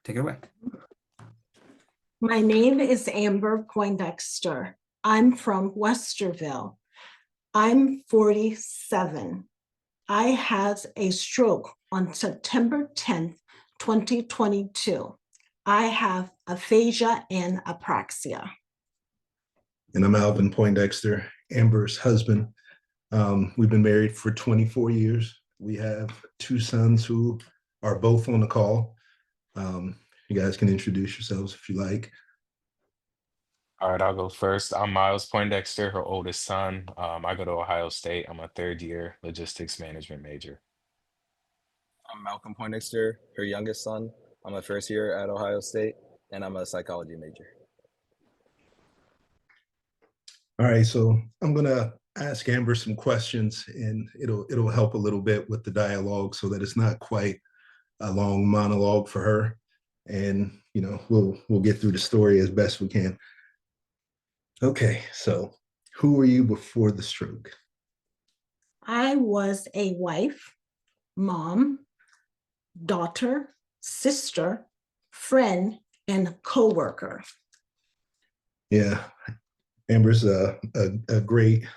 Take it away. My name is Amber Poindexter. I'm from Westerville. I'm 47. I had a stroke on September 10th, 2022. I have aphasia and apraxia. And I'm Alvin Poindexter, Amber's husband. We've been married for 24 years. We have two sons who are both on the call. You guys can introduce yourselves if you like. All right, I'll go first. I'm Miles Poindexter, her oldest son. I go to Ohio State. I'm a third year logistics management major. I'm Malcolm Poindexter, her youngest son. I'm a first year at Ohio State, and I'm a psychology major. All right, so I'm gonna ask Amber some questions, and it'll help a little bit with the dialogue so that it's not quite a long monologue for her. And we'll get through the story as best we can. Okay, so who were you before the stroke? I was a wife, mom, daughter, sister, friend, and coworker. Yeah, Amber's a great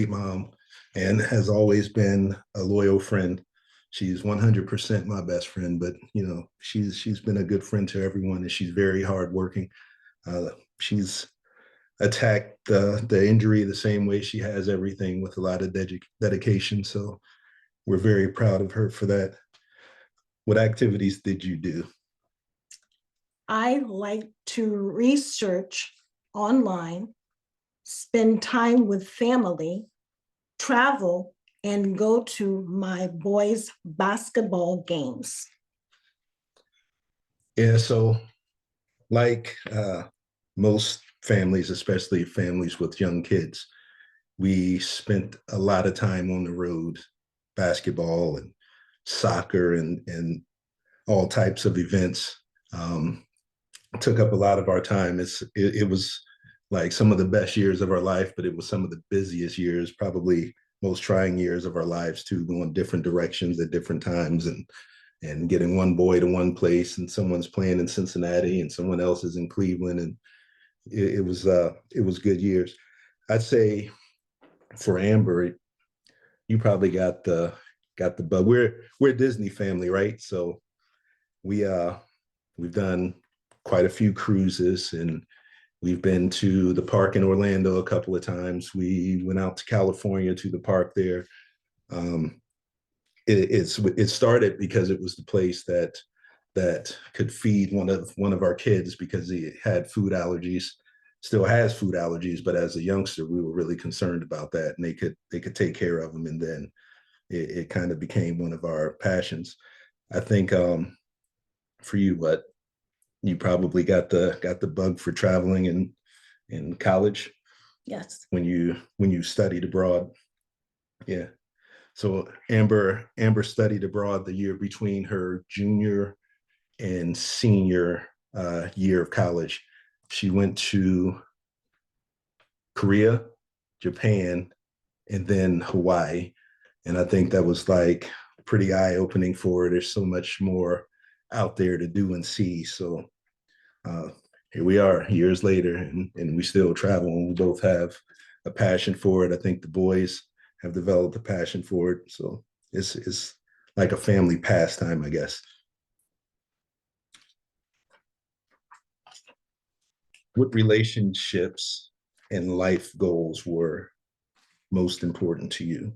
mom and has always been a loyal friend. She's 100% my best friend, but she's been a good friend to everyone, and she's very hardworking. She's attacked the injury the same way she has everything, with a lot of dedication. So we're very proud of her for that. What activities did you do? I like to research online, spend time with family, travel, and go to my boys' basketball games. Yeah, so like most families, especially families with young kids, we spent a lot of time on the road, basketball and soccer and all types of events. Took up a lot of our time. It was like some of the best years of our life, but it was some of the busiest years, probably most trying years of our lives too, going different directions at different times, and getting one boy to one place, and someone's playing in Cincinnati and someone else is in Cleveland, and it was good years. I'd say for Amber, you probably got the bug. We're a Disney family, right? So we've done quite a few cruises, and we've been to the park in Orlando a couple of times. We went out to California to the park there. It started because it was the place that could feed one of our kids, because he had food allergies, still has food allergies, but as a youngster, we were really concerned about that, and they could take care of him. And then it kind of became one of our passions. I think for you, what you probably got the bug for traveling in college. Yes. When you studied abroad. Yeah. So Amber studied abroad the year between her junior and senior year of college. She went to Korea, Japan, and then Hawaii. And I think that was like pretty eye-opening for her. There's so much more out there to do and see. So here we are years later, and we still travel, and we both have a passion for it. I think the boys have developed a passion for it. So it's like a family pastime, I guess. What relationships and life goals were most important to you?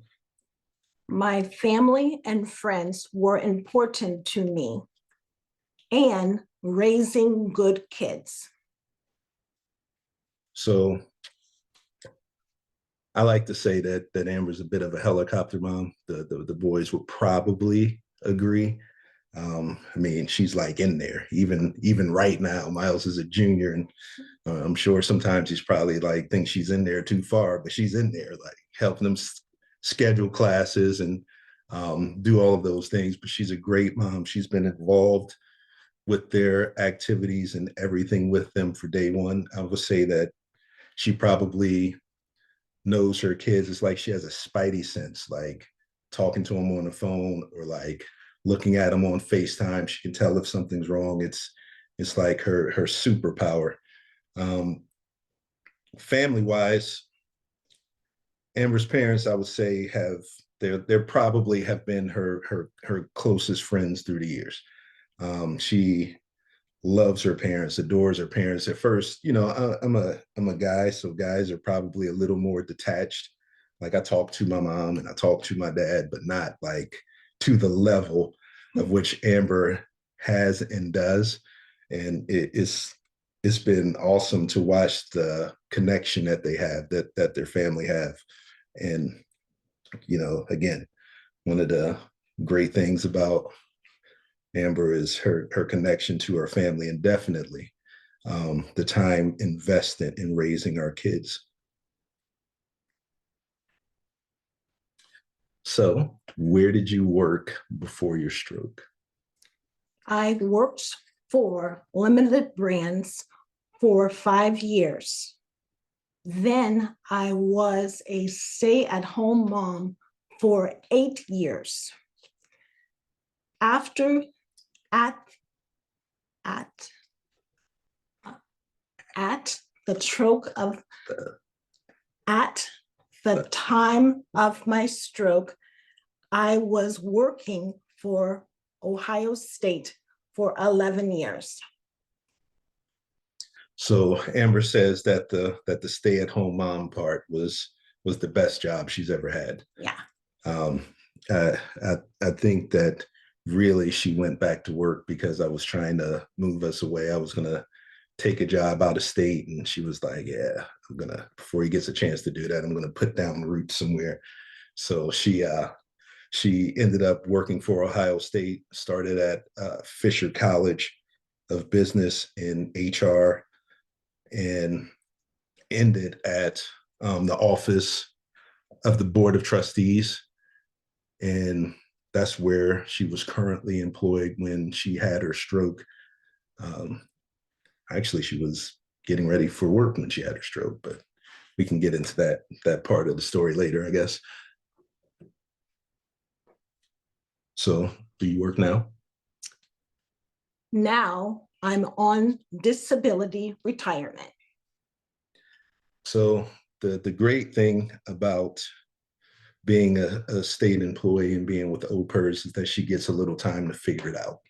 My family and friends were important to me, and raising good kids. So I like to say that Amber's a bit of a helicopter mom. The boys would probably agree. I mean, she's like in there, even right now. Miles is a junior, and I'm sure sometimes he's probably like thinks she's in there too far, but she's in there, like helping them schedule classes and do all of those things. But she's a great mom. She's been involved with their activities and everything with them for day one. I would say that she probably knows her kids. It's like she has a spidey sense, like talking to them on the phone, or like looking at them on FaceTime. She can tell if something's wrong. It's like her superpower. Family wise, Amber's parents, I would say, they're probably have been her closest friends through the years. She loves her parents, adores her parents. At first, I'm a guy, so guys are probably a little more detached. Like I talk to my mom and I talk to my dad, but not like to the level of which Amber has and does. And it's been awesome to watch the connection that they have, that their family have. And again, one of the great things about Amber is her connection to her family, and definitely the time invested in raising our kids. So, where did you work before your stroke? I worked for limited brands for 5 years. Then I was a stay-at-home mom for 8 years. At the time of my stroke, I was working for Ohio State for 11 years. So Amber says that the stay-at-home mom part was the best job she's ever had. Yeah. I think that really she went back to work because I was trying to move us away. I was gonna take a job out of state, and she was like, "Yeah, before he gets a chance to do that, I'm gonna put down roots somewhere." So she ended up working for Ohio State, started at Fisher College of Business in HR, and ended at the office of the Board of Trustees. And that's where she was currently employed when she had her stroke. Actually, she was getting ready for work when she had her stroke, but we can get into that part of the story later, I guess. So, do you work now? Now I'm on disability retirement. So the great thing about being a state employee and being with OPERS is that she gets a little time to figure it out.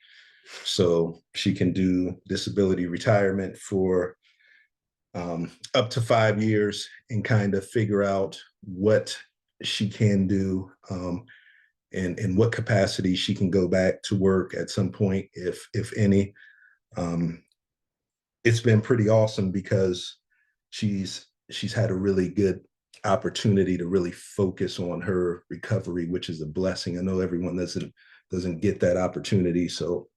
So she can do disability retirement for up to 5 years and kind of figure out what she can do, and in what capacity she can go back to work at some point, if any. It's been pretty awesome because she's had a really good opportunity to really focus on her recovery, which is a blessing. I know everyone doesn't get that opportunity. So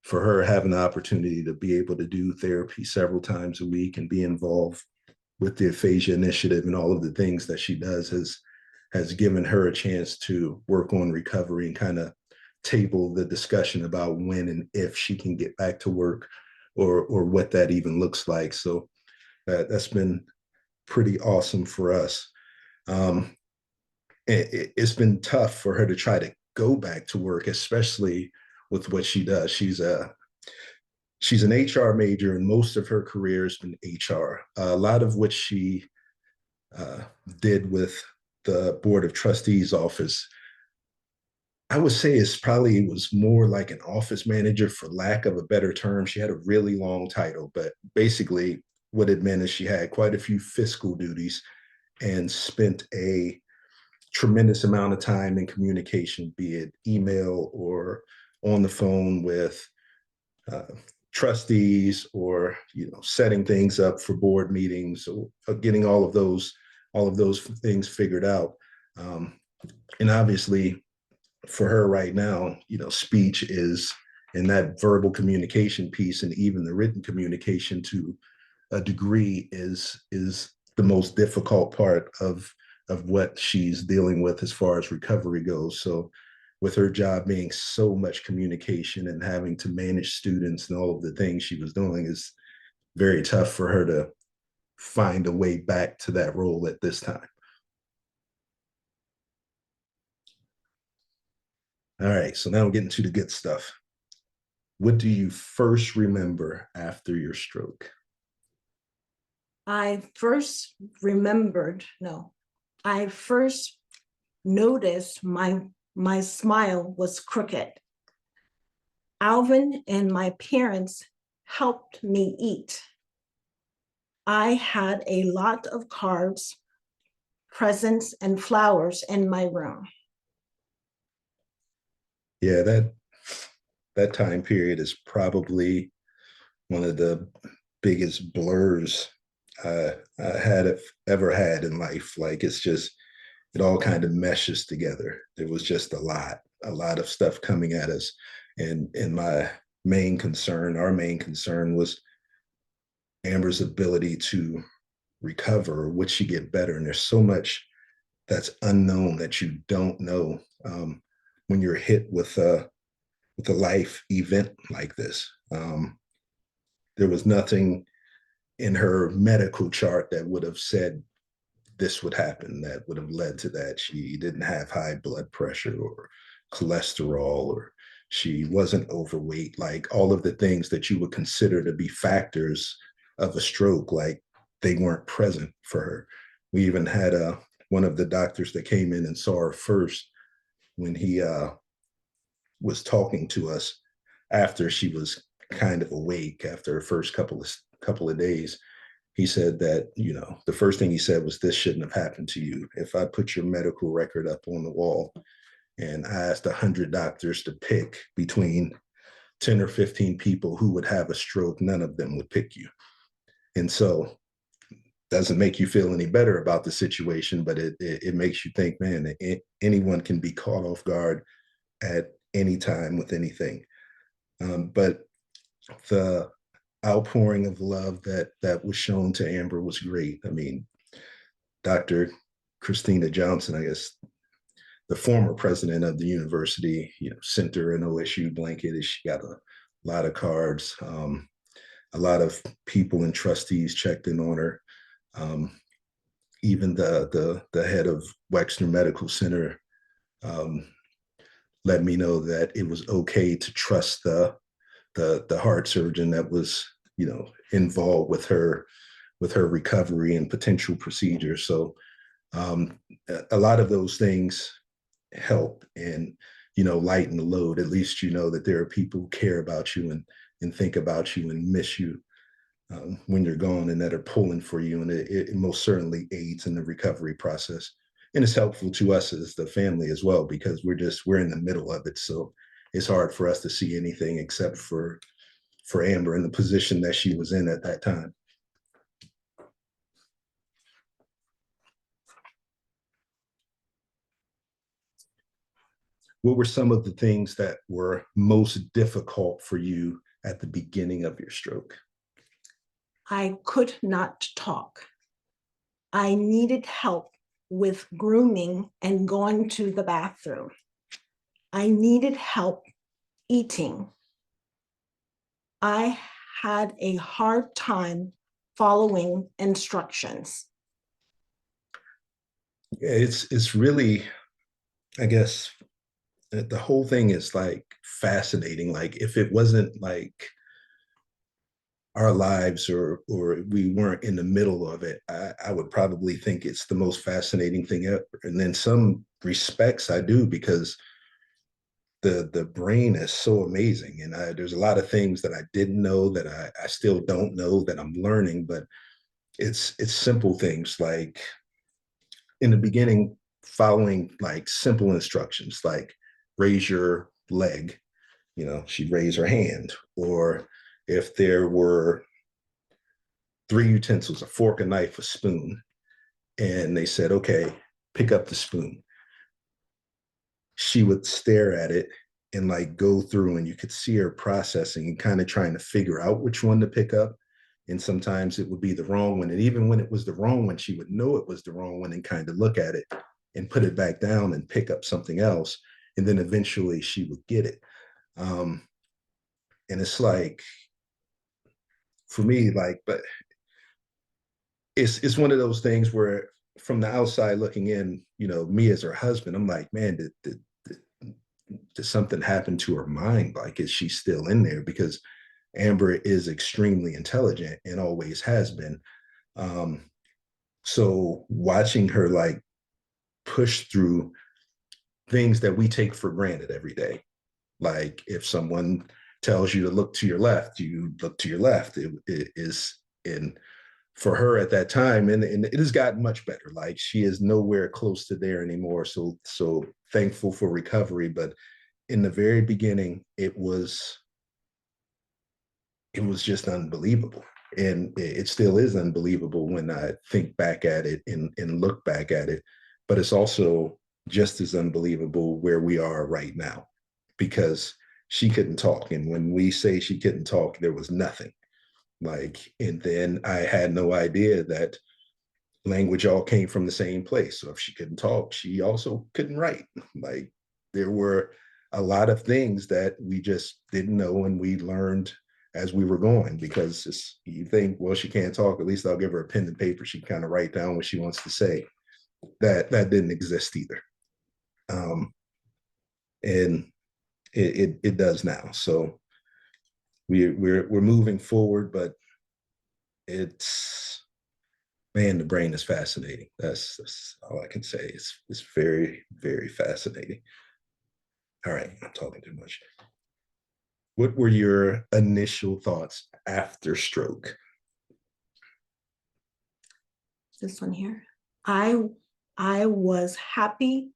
for her, having the opportunity to be able to do therapy several times a week and be involved with the aphasia initiative and all of the things that she does has given her a chance to work on recovery and kind of table the discussion about when and if she can get back to work, or what that even looks like. So that's been pretty awesome for us. It's been tough for her to try to go back to work, especially with what she does. She's an HR major, and most of her career has been HR. A lot of which she did with the Board of Trustees office, I would say it was more like an office manager, for lack of a better term. She had a really long title, but basically what it meant is she had quite a few fiscal duties and spent a tremendous amount of time in communication, be it email or on the phone with trustees, or setting things up for board meetings, or getting all of those things figured out. And obviously, for her right now, speech is, and that verbal communication piece, and even the written communication to a degree, is the most difficult part of what she's dealing with as far as recovery goes. So with her job being so much communication and having to manage students and all of the things she was doing, is very tough for her to find a way back to that role at this time. All right, so now we're getting to the good stuff. What do you first remember after your stroke? I first remembered, no, I first noticed my smile was crooked. Alvin and my parents helped me eat. I had a lot of cards, presents, and flowers in my room. Yeah, that time period is probably one of the biggest blurs I had ever had in life. Like it's just it all kind of meshes together. There was just a lot of stuff coming at us, and my main concern, our main concern, was Amber's ability to recover. Would she get better? And there's so much that's unknown that you don't know when you're hit with a life event like this. There was nothing in her medical chart that would have said this would happen, that would have led to that. She didn't have high blood pressure or cholesterol, or she wasn't overweight. Like all of the things that you would consider to be factors of a stroke, like they weren't present for her. We even had one of the doctors that came in and saw her first, when he was talking to us after she was kind of awake after her first couple of days. He said that, the first thing he said was, this shouldn't have happened to you. If I put your medical record up on the wall and I asked 100 doctors to pick between 10 or 15 people who would have a stroke, none of them would pick you. And so doesn't make you feel any better about the situation, but it makes you think, man, anyone can be caught off guard at any time with anything. But the outpouring of love that was shown to Amber was great. I mean, Dr. Christina Johnson, I guess, the former president of the university, sent her an OSU blanket. She got a lot of cards. A lot of people and trustees checked in on her. Even the head of Wexner Medical Center let me know that it was okay to trust the heart surgeon that was involved with her recovery and potential procedures. So a lot of those things help and lighten the load. At least that there are people who care about you and think about you and miss you when you're gone, and that are pulling for you. And it most certainly aids in the recovery process. And it's helpful to us as the family as well, because we're in the middle of it. So it's hard for us to see anything except for Amber in the position that she was in at that time. What were some of the things that were most difficult for you at the beginning of your stroke? I could not talk. I needed help with grooming and going to the bathroom. I needed help eating. I had a hard time following instructions. It's really, I guess, the whole thing is like fascinating. Like if it wasn't like our lives, or we weren't in the middle of it, I would probably think it's the most fascinating thing ever. And in some respects I do, because the brain is so amazing. And there's a lot of things that I didn't know, that I still don't know, that I'm learning. But it's simple things, like in the beginning, following like simple instructions, like raise your leg. She'd raise her hand. Or if there were 3 utensils, a fork, a knife, a spoon, and they said, okay, pick up the spoon, she would stare at it and like go through, and you could see her processing and kind of trying to figure out which one to pick up. And sometimes it would be the wrong one. And even when it was the wrong one, she would know it was the wrong one and kind of look at it and put it back down and pick up something else. And then eventually she would get it. And it's like, for me, like, but it's one of those things where from the outside looking in, me as her husband, I'm like, man, did something happen to her mind? Like, is she still in there? Because Amber is extremely intelligent and always has been. So watching her like push through things that we take for granted every day. Like if someone tells you to look to your left, you look to your left. It is in for her at that time, and it has gotten much better. Like she is nowhere close to there anymore. So thankful for recovery. But in the very beginning, it was just unbelievable. And it still is unbelievable when I think back at it and look back at it. But it's also just as unbelievable where we are right now, because she couldn't talk. And when we say she couldn't talk, there was nothing. Like, and then I had no idea that language all came from the same place. So if she couldn't talk, she also couldn't write. Like there were a lot of things that we just didn't know, and we learned as we were going, because you think, well, she can't talk, at least I'll give her a pen and paper, she can kind of write down what she wants to say. That didn't exist either. And it does now. So we're moving forward, but it's, man, the brain is fascinating. That's all I can say. It's very, very fascinating. All right, I'm talking too much. What were your initial thoughts after stroke? This one here. I was happy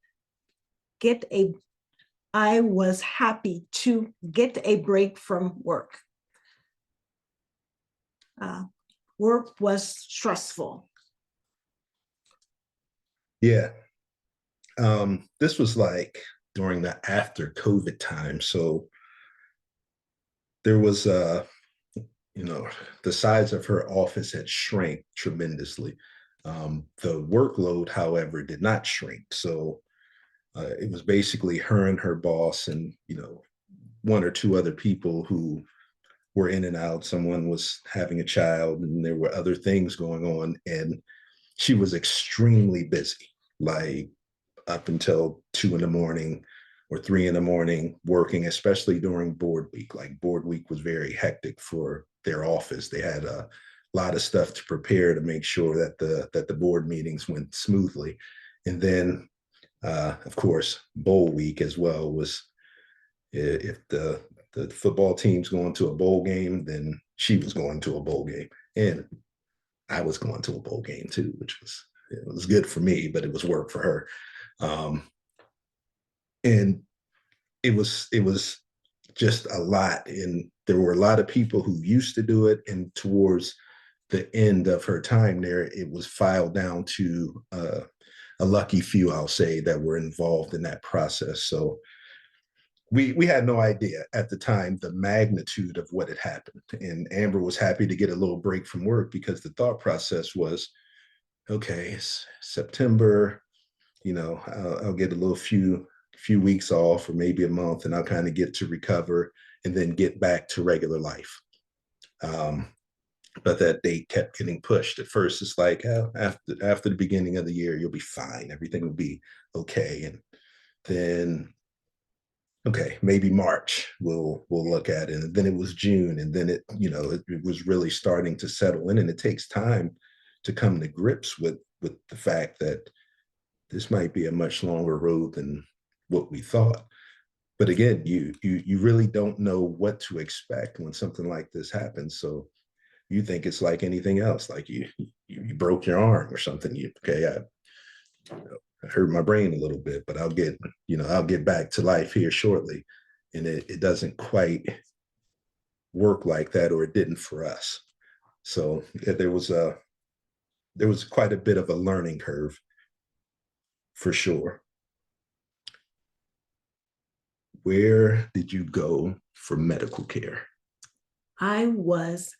I was happy to get a break from work. Work was stressful. Yeah. This was like during the after COVID time. So there was the size of her office had shrank tremendously. The workload, however, did not shrink. So it was basically her and her boss and, one or two other people who were in and out. Someone was having a child and there were other things going on. And she was extremely busy, like up until 2 in the morning or 3 in the morning working, especially during board week. Like board week was very hectic for their office. They had a lot of stuff to prepare to make sure that the board meetings went smoothly. And then, of course, bowl week as well was, if the football team's going to a bowl game, then she was going to a bowl game. And I was going to a bowl game too, which was good for me, but it was work for her. And it was just a lot. And there were a lot of people who used to do it. And towards the end of her time there, it was filed down to a lucky few, I'll say, that were involved in that process. So we had no idea at the time the magnitude of what had happened. And Amber was happy to get a little break from work, because the thought process was, okay, it's September, I'll get a little few weeks off, or maybe a month, and I'll kind of get to recover and then get back to regular life. But that date kept getting pushed. At first, it's like, after the beginning of the year, you'll be fine. Everything will be okay. And then, okay, maybe March we'll look at it. And then it was June, and then it was really starting to settle in. And it takes time to come to grips with the fact that this might be a much longer road than what we thought. But again, you really don't know what to expect when something like this happens. So you think it's like anything else, like you broke your arm or something. I hurt my brain a little bit, but I'll get back to life here shortly. And it doesn't quite work like that, or it didn't for us. So there was quite a bit of a learning curve, for sure. Where did you go for medical care? I was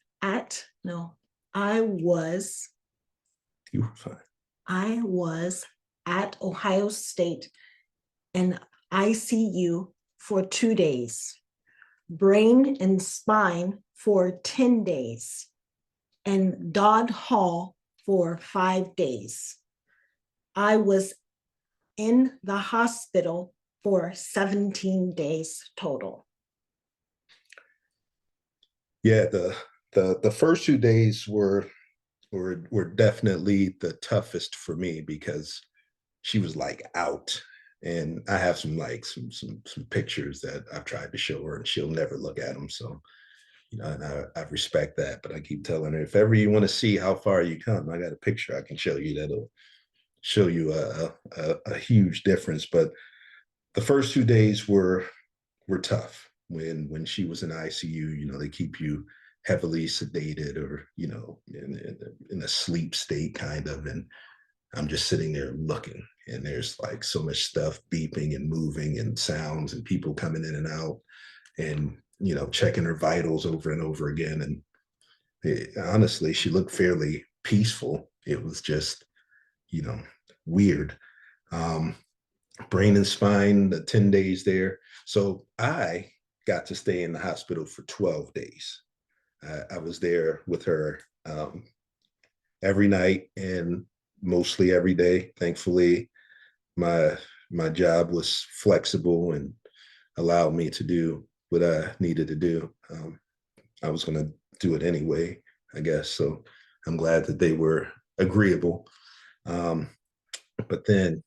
You were fine. I was at Ohio State in ICU for 2 days, brain and spine for 10 days, and Dodd Hall for 5 days. I was in the hospital for 17 days total. Yeah, the first 2 days were definitely the toughest for me because she was like out. And I have some pictures that I've tried to show her and she'll never look at them. So, and I respect that, but I keep telling her, if ever you want to see how far you come, I got a picture I can show you that'll show you a huge difference. But the first 2 days were tough when she was in ICU. They keep you heavily sedated or, in a sleep state kind of. And I'm just sitting there looking, and there's like so much stuff beeping and moving and sounds and people coming in and out and, checking her vitals over and over again. And honestly, she looked fairly peaceful. It was just, weird. Brain and spine, the 10 days there. So I got to stay in the hospital for 12 days. I was there with her every night and mostly every day. Thankfully, my job was flexible and allowed me to do what I needed to do. I was going to do it anyway, I guess. So I'm glad that they were agreeable. But then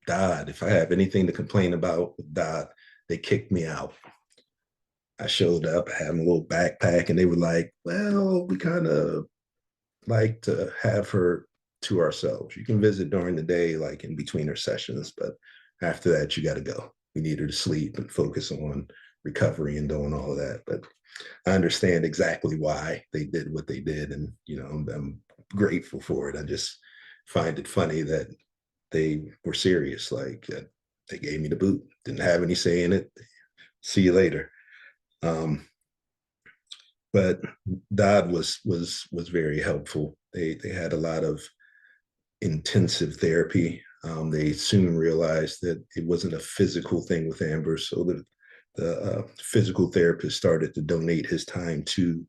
Dodd, if I have anything to complain about with Dodd, they kicked me out. I showed up, I had a little backpack, and they were like, well, we kind of like to have her to ourselves. You can visit during the day, like in between her sessions, but after that, you got to go. We need her to sleep and focus on recovery and doing all of that. But I understand exactly why they did what they did. And, I'm grateful for it. I just find it funny that they were serious. Like they gave me the boot, didn't have any say in it. See you later. But Dodd was very helpful. They had a lot of intensive therapy. They soon realized that it wasn't a physical thing with Amber, so the physical therapist started to donate his time to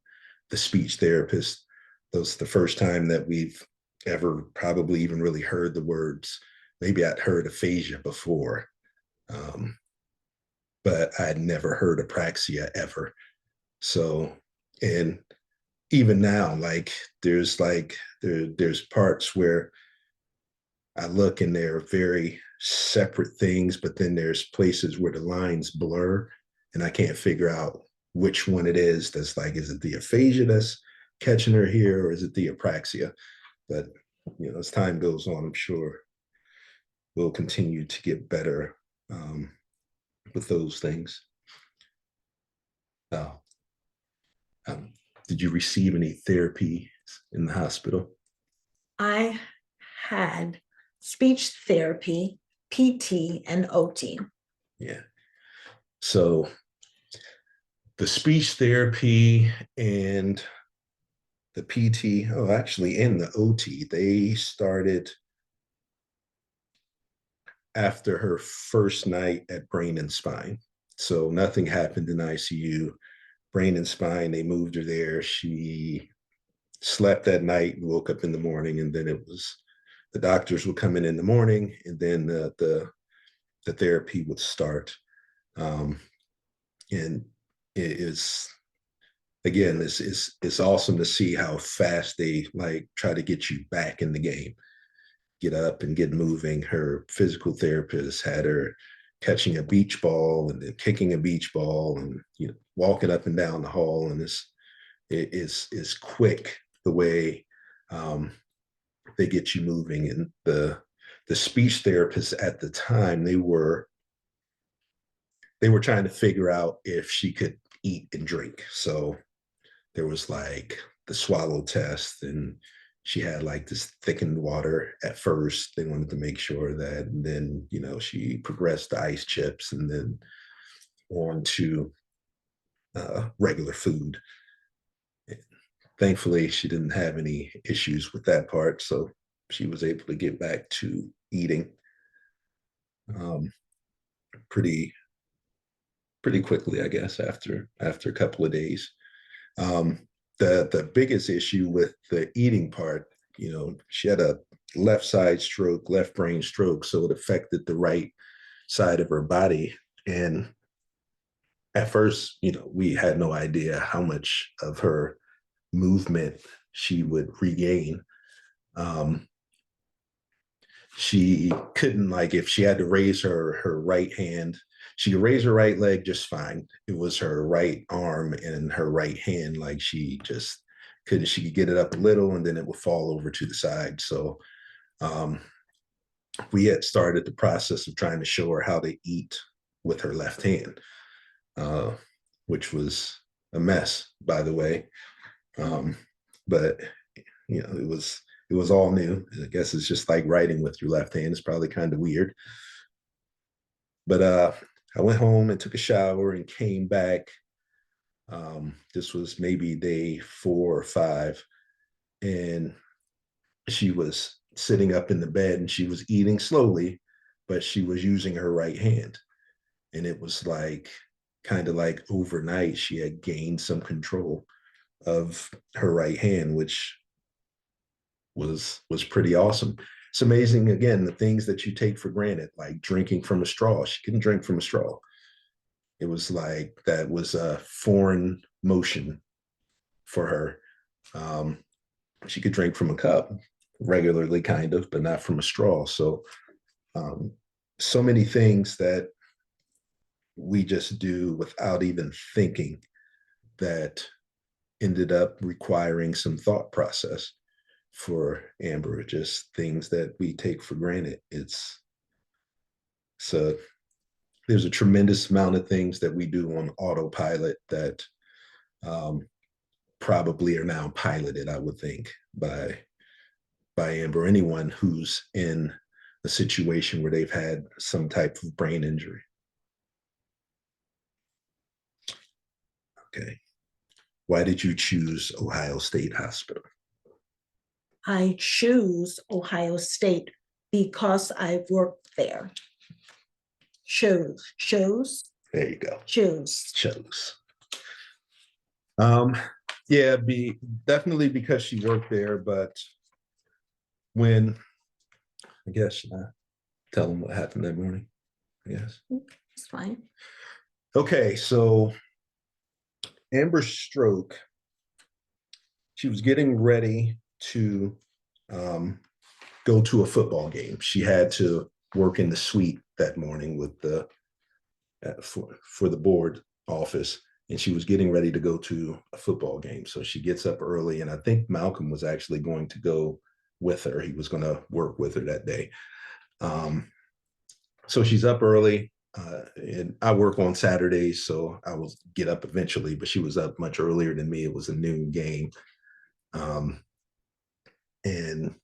the speech therapist. That was the first time that we've ever probably even really heard the words. Maybe I'd heard aphasia before, but I'd never heard apraxia ever. So, and even now, like there's parts where I look and they're very separate things, but then there's places where the lines blur and I can't figure out which one it is. That's like, is it the aphasia that's catching her here, or is it the apraxia? But, as time goes on, I'm sure we'll continue to get better with those things. Did you receive any therapy in the hospital? I had speech therapy, PT, and OT. Yeah. So the speech therapy and the PT, actually, and the OT, they started after her first night at Brain and Spine. So nothing happened in ICU. Brain and Spine, they moved her there. She slept that night and woke up in the morning, and then it was the doctors would come in the morning, and then the therapy would start. And it is, again, it's awesome to see how fast they like try to get you back in the game, get up and get moving. Her physical therapist had her catching a beach ball and then kicking a beach ball and walking up and down the hall, and it is quick the way they get you moving. And the speech therapists at the time, they were trying to figure out if she could eat and drink. So there was like the swallow test, and she had like this thickened water at first. They wanted to make sure that, and then, she progressed to ice chips and then on to regular food. Thankfully, she didn't have any issues with that part, so she was able to get back to eating pretty quickly, I guess, after a couple of days. The biggest issue with the eating part, she had a left side stroke, left brain stroke, so it affected the right side of her body. And at first, we had no idea how much of her movement she would regain. She couldn't, like, if she had to raise her right hand, she could raise her right leg just fine. It was her right arm and her right hand, like she just couldn't. She could get it up a little and then it would fall over to the side. So we had started the process of trying to show her how to eat with her left hand, which was a mess, by the way. But it was all new. I guess it's just like writing with your left hand. It's probably kind of weird. But I went home and took a shower and came back. This was maybe day 4 or 5. And she was sitting up in the bed and she was eating slowly, but she was using her right hand. And it was like, kind of like overnight, she had gained some control of her right hand, which was pretty awesome. It's amazing, again, the things that you take for granted, like drinking from a straw. She couldn't drink from a straw. It was like that was a foreign motion for her. She could drink from a cup regularly, kind of, but not from a straw. So so many things that we just do without even thinking that ended up requiring some thought process for Amber, just things that we take for granted. There's a tremendous amount of things that we do on autopilot that probably are now piloted, I would think, by Amber, anyone who's in a situation where they've had some type of brain injury. Okay. Why did you choose Ohio State Hospital? I choose Ohio State because I've worked there. Chose. There you go. Chose. Yeah, definitely because she worked there, but when, I guess, tell them what happened that morning, I guess. It's fine. Okay, so Amber's stroke, she was getting ready to go to a football game. She had to work in the suite that morning with the for the board office, and she was getting ready to go to a football game. So she gets up early, and I think Malcolm was actually going to go with her. He was going to work with her that day. So she's up early, and I work on Saturdays, so I will get up eventually, but she was up much earlier than me. It was a noon game. And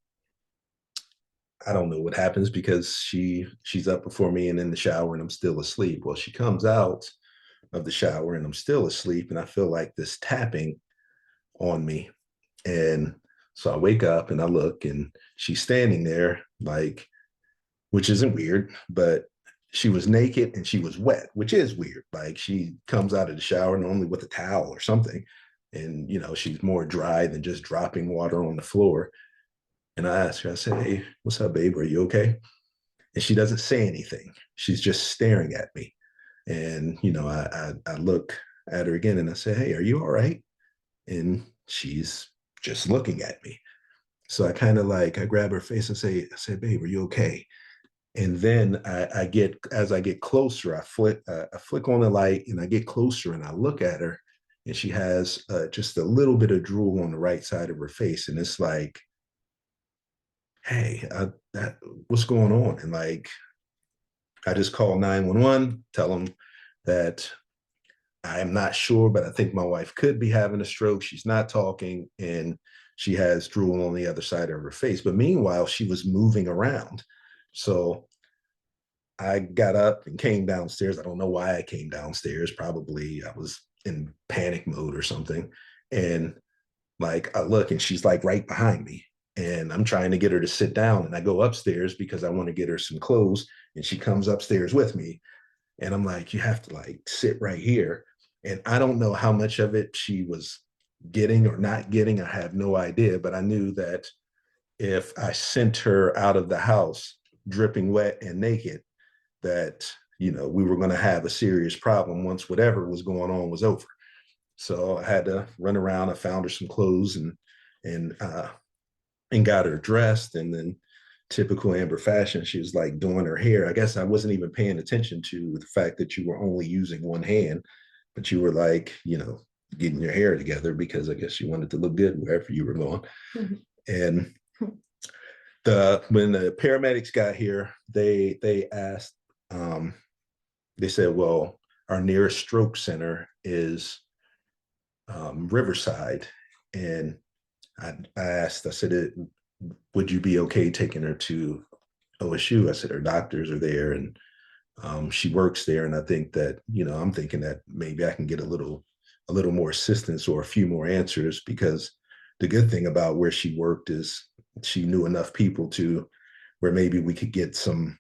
I don't know what happens because she's up before me and in the shower and I'm still asleep. Well, she comes out of the shower and I'm still asleep and I feel like this tapping on me. And so I wake up and I look and she's standing there, like, which isn't weird, but she was naked and she was wet, which is weird. Like, she comes out of the shower normally with a towel or something. And, she's more dry than just dropping water on the floor. And I asked her, I said, "Hey, what's up, babe? Are you okay?" And she doesn't say anything. She's just staring at me. And, I look at her again and I say, "Hey, are you all right?" And she's just looking at me. So I kind of I grab her face and I say, "Babe, are you okay?" And then as I get closer, I flick on the light and I get closer and I look at her and she has just a little bit of drool on the right side of her face. And it's like, "Hey, what's going on?" And I just call 911, tell them that I am not sure, but I think my wife could be having a stroke. She's not talking and she has drool on the other side of her face. But meanwhile, she was moving around. So I got up and came downstairs. I don't know why I came downstairs. Probably I was in panic mode or something. And I look and she's right behind me. And I'm trying to get her to sit down. And I go upstairs because I want to get her some clothes. And she comes upstairs with me. And I'm like, "You have to sit right here." And I don't know how much of it she was getting or not getting. I have no idea. But I knew that if I sent her out of the house dripping wet and naked, that, you know, we were going to have a serious problem once whatever was going on was over. So I had to run around. I found her some clothes and got her dressed. And then typical Amber fashion, she was like doing her hair. I guess I wasn't even paying attention to the fact that you were only using one hand, but you were like, you know, getting your hair together because I guess you wanted to look good wherever you were going. Mm-hmm. And when the paramedics got here, they asked, they said, well, our nearest stroke center is Riverside. And I asked, I said, would you be okay taking her to OSU? I said, her doctors are there and she works there. And I think that, you know, I'm thinking that maybe I can get a little more assistance or a few more answers, because the good thing about where she worked is she knew enough people to where maybe we could get some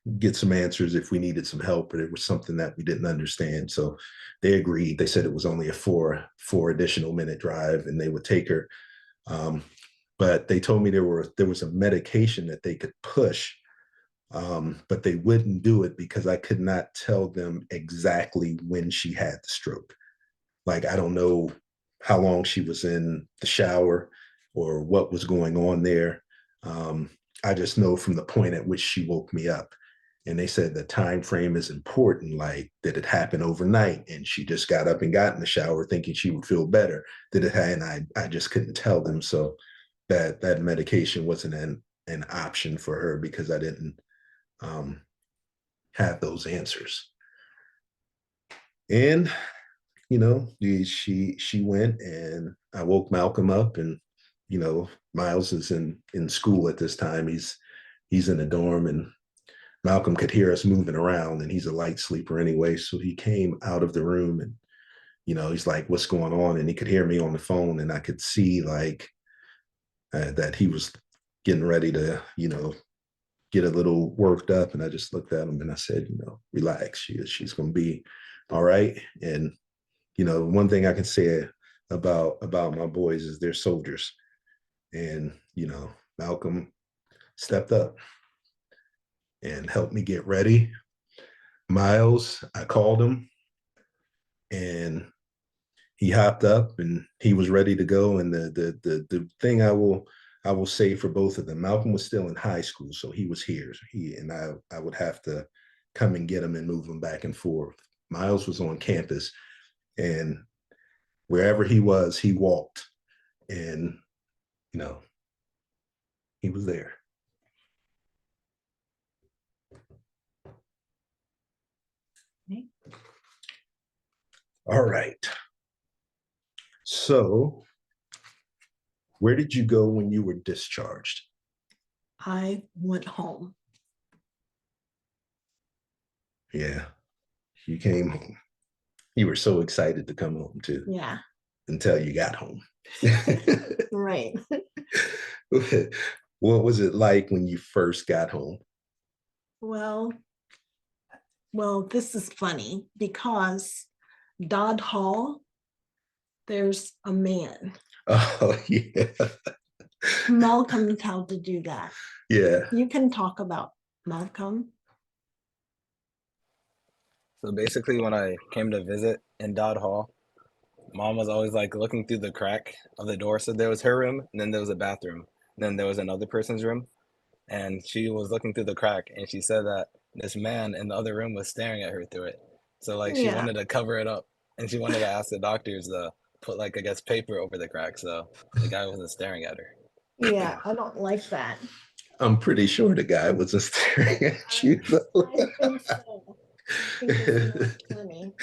answers if we needed some help, or it was something that we didn't understand. So they agreed. They said it was only a four additional minute drive and they would take her. But they told me there was a medication that they could push, but they wouldn't do it because I could not tell them exactly when she had the stroke. Like, I don't know how long she was in the shower or what was going on there. I just know from the point at which she woke me up. And they said the time frame is important, like, did it happen overnight and she just got up and got in the shower thinking she would feel better? Did it happen? And I just couldn't tell them. So that medication wasn't an option for her because I didn't have those answers. And, you know, she went and I woke Malcolm up, and, you know, Miles is in school at this time. He's in a dorm, and Malcolm could hear us moving around, and he's a light sleeper anyway. So he came out of the room and, you know, he's like, what's going on? And he could hear me on the phone, and I could see like that he was getting ready to, you know, get a little worked up. And I just looked at him and I said, you know, relax. She's going to be all right. And, you know, one thing I can say about my boys is they're soldiers. And, you know, Malcolm stepped up and helped me get ready. Miles, I called him and he hopped up and he was ready to go. And the thing I will say for both of them, Malcolm was still in high school, so he was here. I would have to come and get him and move him back and forth. Miles was on campus, and wherever he was, he walked, and, you know, he was there. All right. So, where did you go when you were discharged? I went home. Yeah, you came home. You were so excited to come home too. Yeah. Until you got home. Right. What was it like when you first got home? Well, this is funny because Dodd Hall, there's a man. Oh, yeah. Malcolm is how to do that. Yeah. You can talk about Malcolm. So basically, when I came to visit in Dodd Hall, Mom was always like looking through the crack of the door. So there was her room, and then there was a bathroom, and then there was another person's room, and she was looking through the crack, and she said that this man in the other room was staring at her through it. So like she wanted to cover it up, and she wanted to ask the doctors to put, like, I guess, paper over the crack so the guy wasn't staring at her. Yeah, I don't like that. I'm pretty sure the guy wasn't staring at you. I think so. I think it's not funny.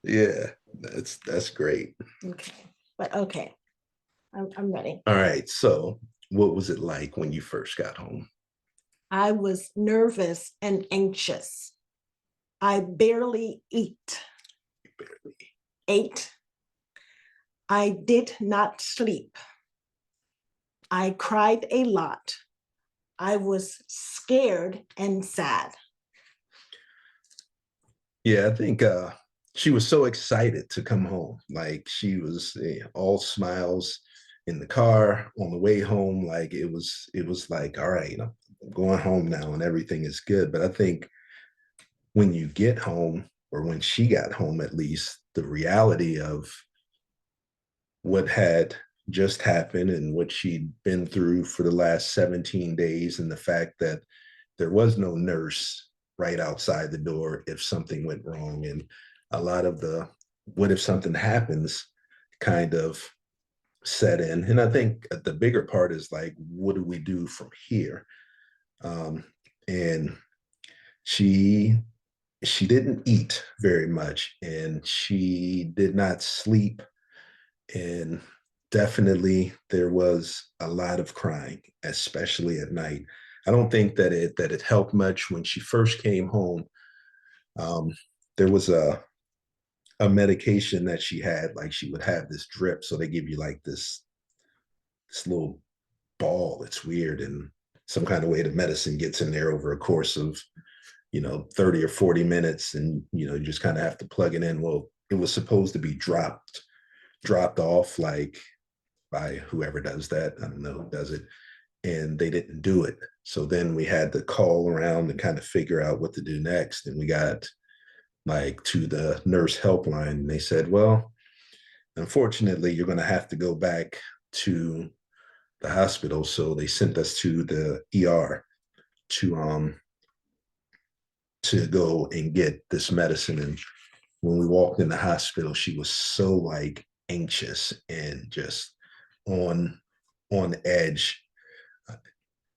Yeah, that's great. Okay, but okay, I'm ready. All right, so what was it like when you first got home? I was nervous and anxious. I barely ate. I did not sleep. I cried a lot. I was scared and sad. Yeah, I think she was so excited to come home. Like, she was all smiles in the car on the way home. Like, it was like, all right, I'm going home now and everything is good. But I think when you get home, or when she got home at least, the reality of what had just happened and what she'd been through for the last 17 days, and the fact that there was no nurse right outside the door if something went wrong. And a lot of the what if something happens kind of set in. And I think the bigger part is like, what do we do from here? And she she didn't eat very much, and she did not sleep, and definitely there was a lot of crying, especially at night. I don't think that it helped much when she first came home. Um, there was a medication that she had, like she would have this drip, so they give you like this little ball. It's weird, and some kind of way the medicine gets in there over a course of 30 or 40 minutes, and you just kind of have to plug it in. Well, it was supposed to be dropped off, like by whoever does that. I don't know who does it, and they didn't do it. So then we had to call around and kind of figure out what to do next. And we got like to the nurse helpline, and they said, well, unfortunately, you're going to have to go back to the hospital. So they sent us to the ER to go and get this medicine. And when we walked in the hospital, she was so like anxious and just on on edge.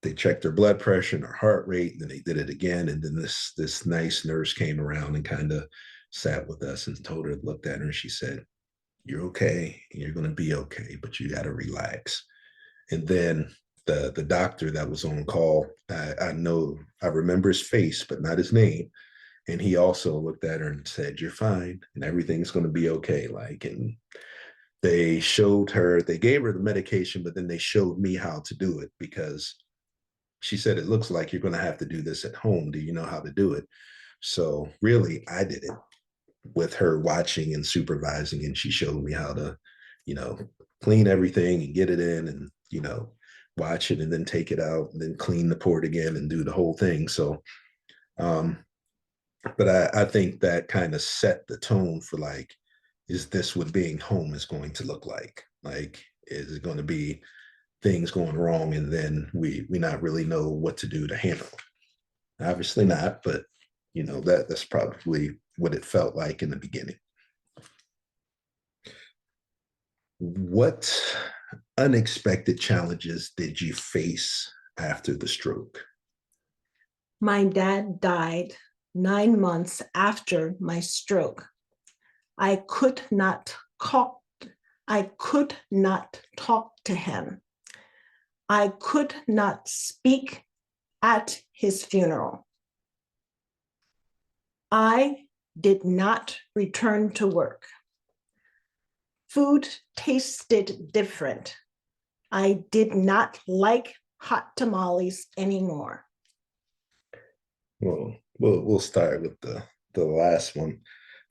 They checked her blood pressure and her heart rate, and then they did it again. And then this nice nurse came around and kind of sat with us and told her, looked at her, and she said, "You're okay, and you're going to be okay, but you got to relax." And then the doctor that was on call, I remember his face, but not his name. And he also looked at her and said, "You're fine, and everything's going to be okay." Like, and they gave her the medication, but then they showed me how to do it, because she said, "It looks like you're going to have to do this at home. Do you know how to do it?" So really, I did it with her watching and supervising, and she showed me how to, you know, clean everything and get it in, and watch it and then take it out and then clean the port again and do the whole thing. So, but I think that kind of set the tone for like, is this what being home is going to look like? Like, is it going to be things going wrong, and then we not really know what to do to handle it? Obviously not, but that's probably what it felt like in the beginning. What unexpected challenges did you face after the stroke? My dad died 9 months after my stroke. I could not talk to him. I could not speak at his funeral. I did not return to work. Food tasted different. I did not like hot tamales anymore. Well, we'll start with the last one,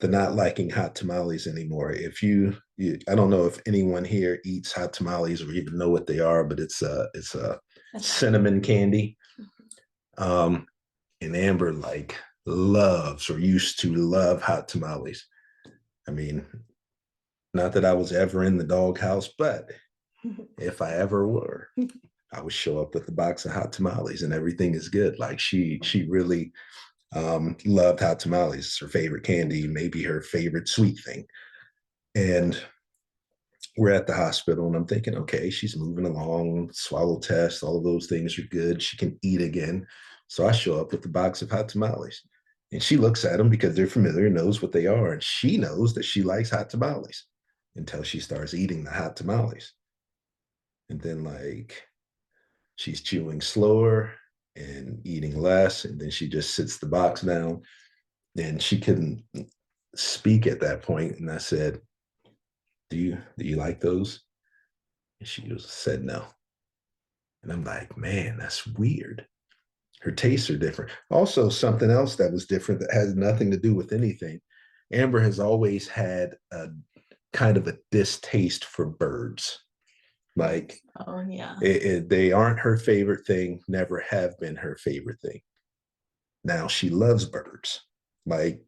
the not liking hot tamales anymore. If I don't know if anyone here eats hot tamales or even know what they are, but it's a cinnamon candy. And Amber like loves, or used to love, hot tamales. I mean, not that I was ever in the doghouse, but if I ever were, I would show up with a box of hot tamales and everything is good. Like she really loved hot tamales. It's her favorite candy, maybe her favorite sweet thing. And we're at the hospital, and I'm thinking, okay, she's moving along, swallow test, all of those things are good. She can eat again. So I show up with the box of hot tamales. And she looks at them because they're familiar, knows what they are. And she knows that she likes hot tamales until she starts eating the hot tamales. And then, like, she's chewing slower and eating less. And then she just sits the box down. And she couldn't speak at that point. And I said, do you like those? And she just said no. And I'm like, man, that's weird. Her tastes are different. Also, something else that was different that has nothing to do with anything. Amber has always had a kind of a distaste for birds. Like, oh yeah, they aren't her favorite thing, never have been her favorite thing. Now she loves birds. like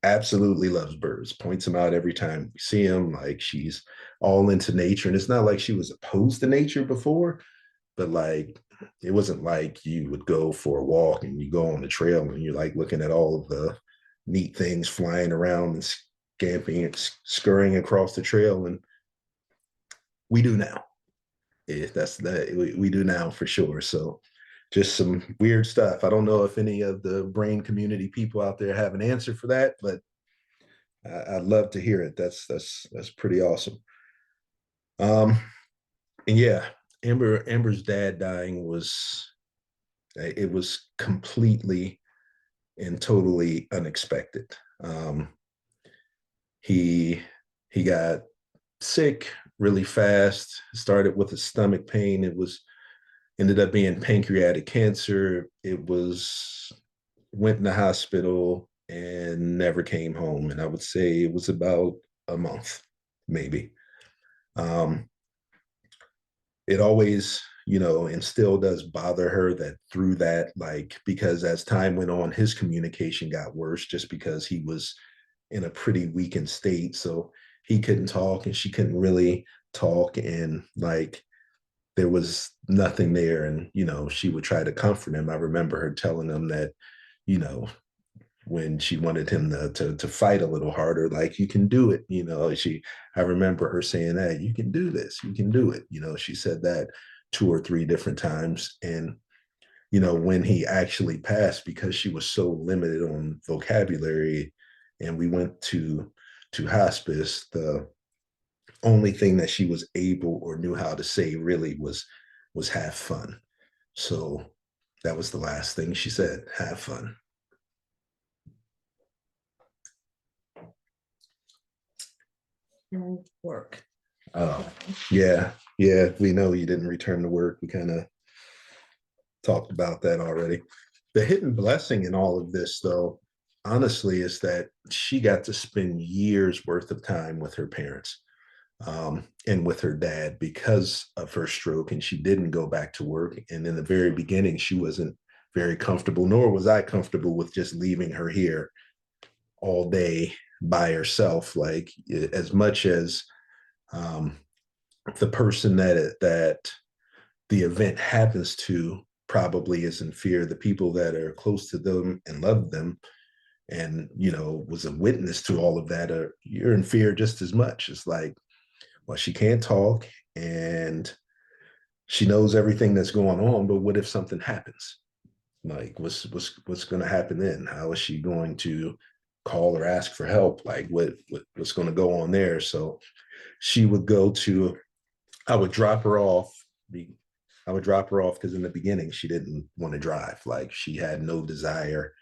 absolutely loves birds, points them out every time we see them. Like she's all into nature. And it's not like she was opposed to nature before, but like it wasn't like you would go for a walk and you go on the trail and you're like looking at all of the neat things flying around and scamping and scurrying across the trail. And we do now. That's that we do now for sure. So just some weird stuff. I don't know if any of the brain community people out there have an answer for that, but I'd love to hear it. That's pretty awesome. And yeah, Amber's dad dying was, it was completely and totally unexpected. He he got sick really fast. Started with a stomach pain. It was ended up being pancreatic cancer. It was went in the hospital and never came home. And I would say it was about a month, maybe. Um, it always, and still does bother her that through that, like, because as time went on, his communication got worse just because he was in a pretty weakened state. So he couldn't talk and she couldn't really talk. And like, there was nothing there. And, she would try to comfort him. I remember her telling him that, you know, when she wanted him to fight a little harder, like, you can do it. I remember her saying that you can do this, you can do it. She said that 2 or 3 different times. And, when he actually passed, because she was so limited on vocabulary and we went to hospice, the only thing that she was able or knew how to say really was have fun. So that was the last thing she said, have fun. Work. Yeah, we know you didn't return to work. We kind of talked about that already. The hidden blessing in all of this, though, honestly, is that she got to spend years worth of time with her parents, and with her dad because of her stroke, and she didn't go back to work. And in the very beginning, she wasn't very comfortable, nor was I comfortable with just leaving her here all day by herself. Like, as much as um, the person that the event happens to probably is in fear, the people that are close to them and love them and was a witness to all of that, you're in fear just as much. It's like, well, she can't talk and she knows everything that's going on, but what if something happens? Like, what's going to happen then? How is she going to call or ask for help? Like, what's going to go on there? So she would go to, I would drop her off. I would drop her off because in the beginning she didn't want to drive. Like, she had no desire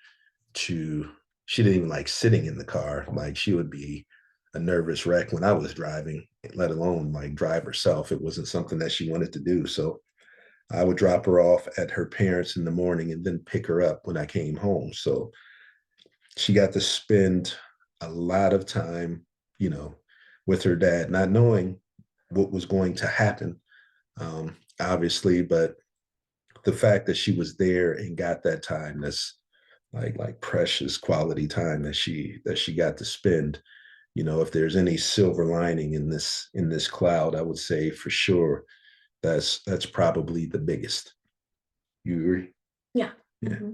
to. She didn't even like sitting in the car. Like, she would be a nervous wreck when I was driving, let alone like drive herself. It wasn't something that she wanted to do. So I would drop her off at her parents in the morning and then pick her up when I came home. So she got to spend a lot of time, with her dad, not knowing what was going to happen, obviously, but the fact that she was there and got that time, that's like precious quality time that she got to spend. If there's any silver lining in this cloud, I would say for sure that's probably the biggest. You agree? Yeah. Yeah. Mm-hmm.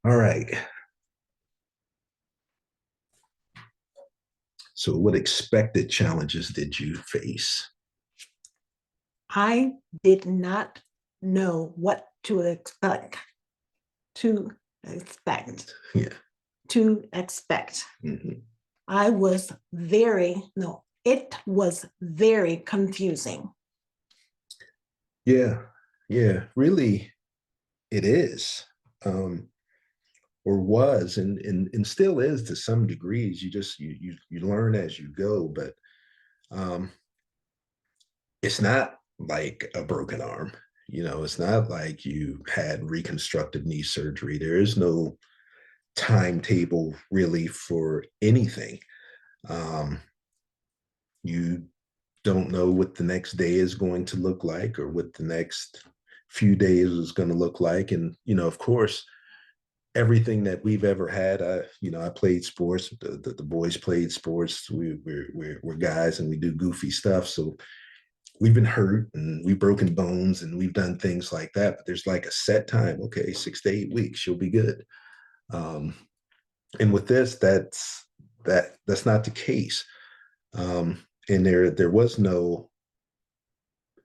All right. So what expected challenges did you face? I did not know what to expect. To expect. Yeah. To expect. Mm-hmm. It was very confusing. Yeah. Really, it is. Or was, and still is to some degrees. You just you learn as you go, but it's not like a broken arm. It's not like you had reconstructive knee surgery. There is no timetable really for anything. You don't know what the next day is going to look like or what the next few days is going to look like. And, of course, everything that we've ever had. I played sports. The boys played sports. We're guys and we do goofy stuff. So we've been hurt and we've broken bones and we've done things like that. But there's like a set time. Okay, 6 to 8 weeks, she'll be good. And with this, that's not the case. And there was no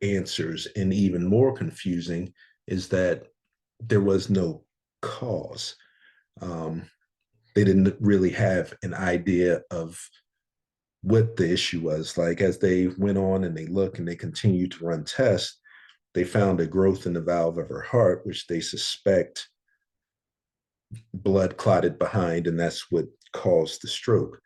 answers. And even more confusing is that there was no cause. They didn't really have an idea of what the issue was. Like as they went on and they look and they continue to run tests, they found a growth in the valve of her heart, which they suspect blood clotted behind, and that's what caused the stroke.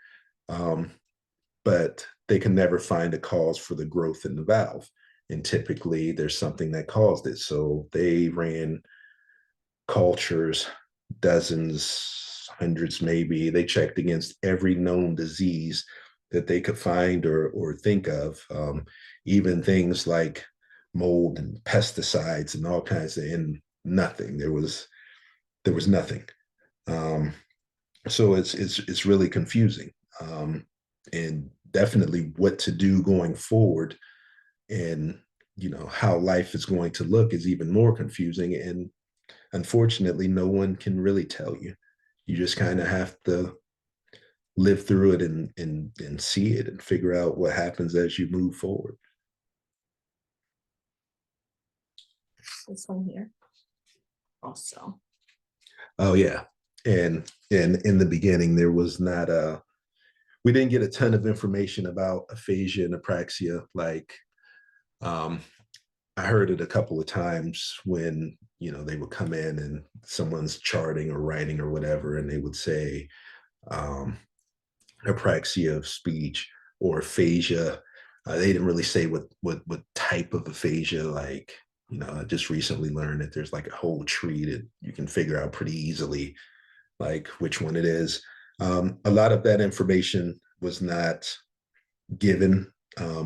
But they can never find a cause for the growth in the valve. And typically there's something that caused it. So they ran cultures, dozens, hundreds maybe. They checked against every known disease that they could find or think of, even things like mold and pesticides and all kinds of, and nothing. There was nothing. So it's really confusing, and definitely what to do going forward, and how life is going to look is even more confusing. And unfortunately, no one can really tell you. You just kind of have to live through it and see it and figure out what happens as you move forward. This one here also. Oh yeah. And in the beginning, there was not we didn't get a ton of information about aphasia and apraxia. Like, I heard it a couple of times when, they would come in and someone's charting or writing or whatever, and they would say, apraxia of speech or aphasia. They didn't really say what type of aphasia. Like, I just recently learned that there's like a whole tree that you can figure out pretty easily, like which one it is. A lot of that information was not given,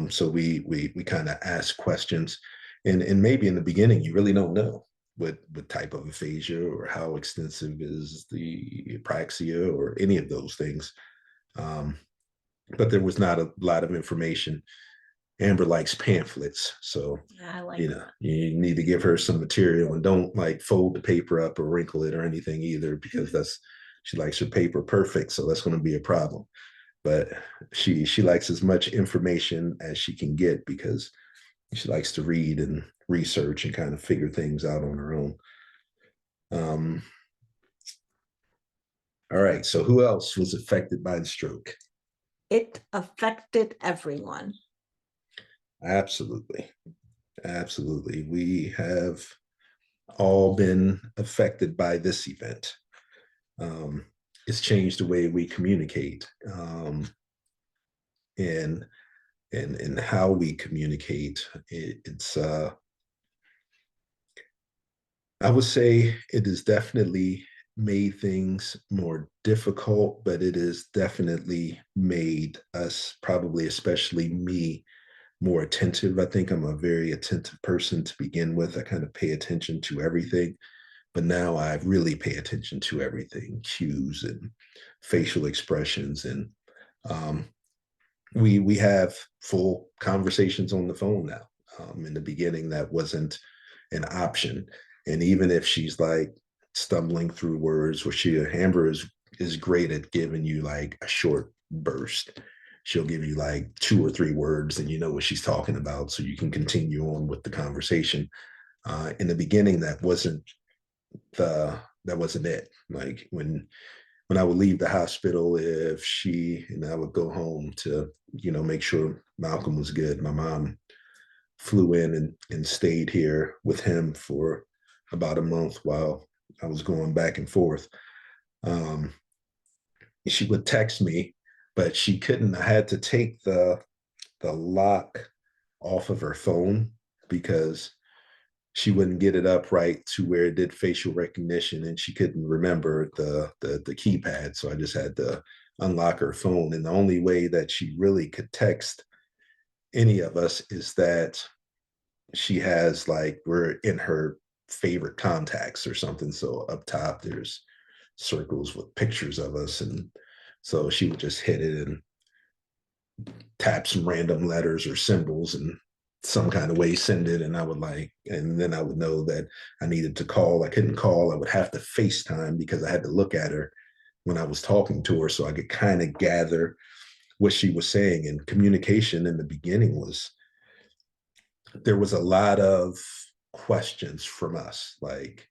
so we kind of ask questions, and maybe in the beginning you really don't know what type of aphasia or how extensive is the apraxia or any of those things. But there was not a lot of information. Amber likes pamphlets, so Yeah, I like you need to give her some material, and don't like fold the paper up or wrinkle it or anything either, because she likes her paper perfect, so that's going to be a problem. But she likes as much information as she can get because she likes to read and research and kind of figure things out on her own. All right, so who else was affected by the stroke? It affected everyone. Absolutely. We have all been affected by this event. It's changed the way we communicate, and how we communicate. It's I would say it has definitely made things more difficult, but it has definitely made us, probably especially me, more attentive. I think I'm a very attentive person to begin with. I kind of pay attention to everything, but now I really pay attention to everything, cues and facial expressions. And we have full conversations on the phone now. In the beginning, that wasn't an option. And even if she's like stumbling through words, Amber is great at giving you like a short burst. She'll give you like 2 or 3 words and you know what she's talking about, so you can continue on with the conversation. In the beginning, that wasn't it. Like when I would leave the hospital, if she and I would go home to, make sure Malcolm was good. My mom flew in and stayed here with him for about a month while I was going back and forth. She would text me, but she couldn't. I had to take the lock off of her phone because she wouldn't get it up right to where it did facial recognition, and she couldn't remember the keypad. So I just had to unlock her phone. And the only way that she really could text any of us is that she has, like, we're in her favorite contacts or something. So up top, there's circles with pictures of us. And so she would just hit it and tap some random letters or symbols and some kind of way send it. And I would and then I would know that I needed to call. I couldn't call. I would have to FaceTime because I had to look at her when I was talking to her so I could kind of gather what she was saying. And communication in the beginning there was a lot of questions from us. Like,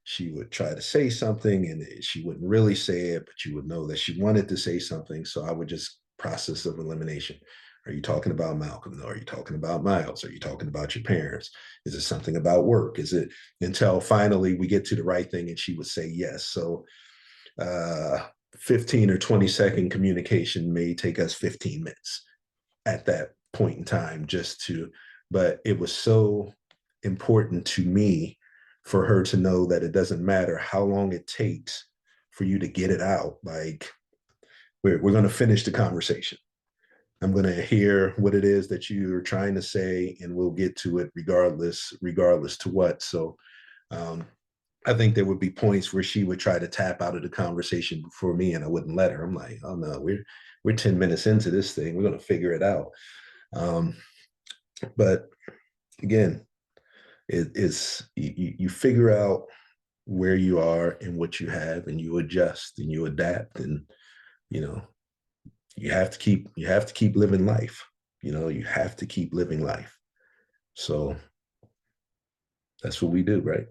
she would try to say something and she wouldn't really say it, but you would know that she wanted to say something. So I would just process of elimination. Are you talking about Malcolm? No. Are you talking about Miles? Are you talking about your parents? Is it something about work? Is it, until finally we get to the right thing and she would say yes. So 15 or 20-second communication may take us 15 minutes at that point in time but it was so important to me for her to know that it doesn't matter how long it takes for you to get it out. Like, we're going to finish the conversation. I'm going to hear what it is that you're trying to say, and we'll get to it regardless to what. So I think there would be points where she would try to tap out of the conversation before me, and I wouldn't let her. I'm like, oh no, we're 10 minutes into this thing. We're going to figure it out. But again, you figure out where you are and what you have, and you adjust and you adapt, and you have to keep living life. You have to keep living life. So that's what we do, right?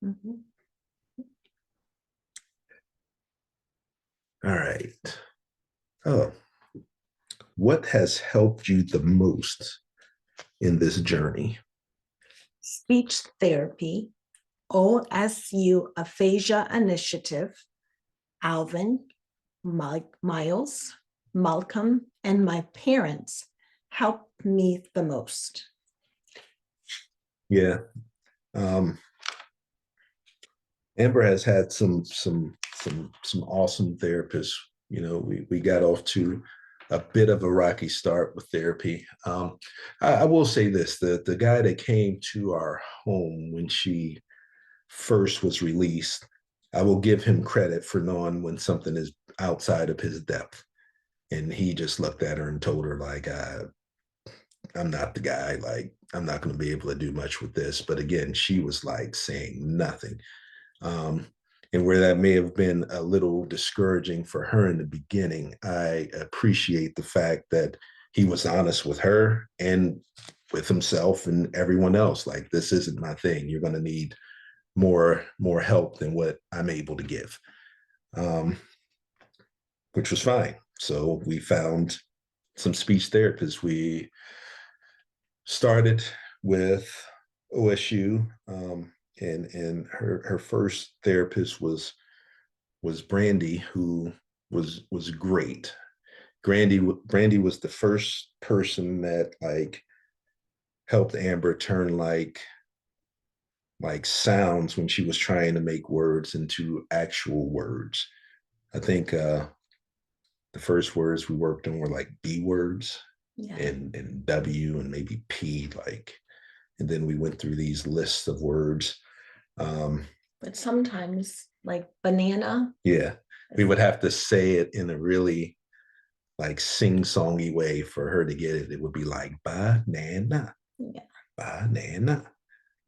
Mm-hmm. All right. Oh, what has helped you the most in this journey? Speech therapy, OSU Aphasia Initiative, Alvin, Miles, Malcolm, and my parents helped me the most. Yeah. Amber has had some awesome therapists. We got off to a bit of a rocky start with therapy. I will say this: the guy that came to our home when she first was released, I will give him credit for knowing when something is outside of his depth. And he just looked at her and told her, like, I'm not the guy. Like, I'm not going to be able to do much with this. But again, she was like saying nothing. And where that may have been a little discouraging for her in the beginning, I appreciate the fact that he was honest with her and with himself and everyone else. Like, this isn't my thing. You're going to need more help than what I'm able to give, which was fine. So we found some speech therapists. We started with OSU, and her first therapist was Brandy, who was great. Brandy was the first person that like helped Amber turn like sounds when she was trying to make words into actual words. I think the first words we worked on were like B words, Yeah. and W and maybe P, and then we went through these lists of words. But sometimes, like banana. Yeah, we would have to say it in a really like sing-songy way for her to get it. It would be like banana, Yeah. banana.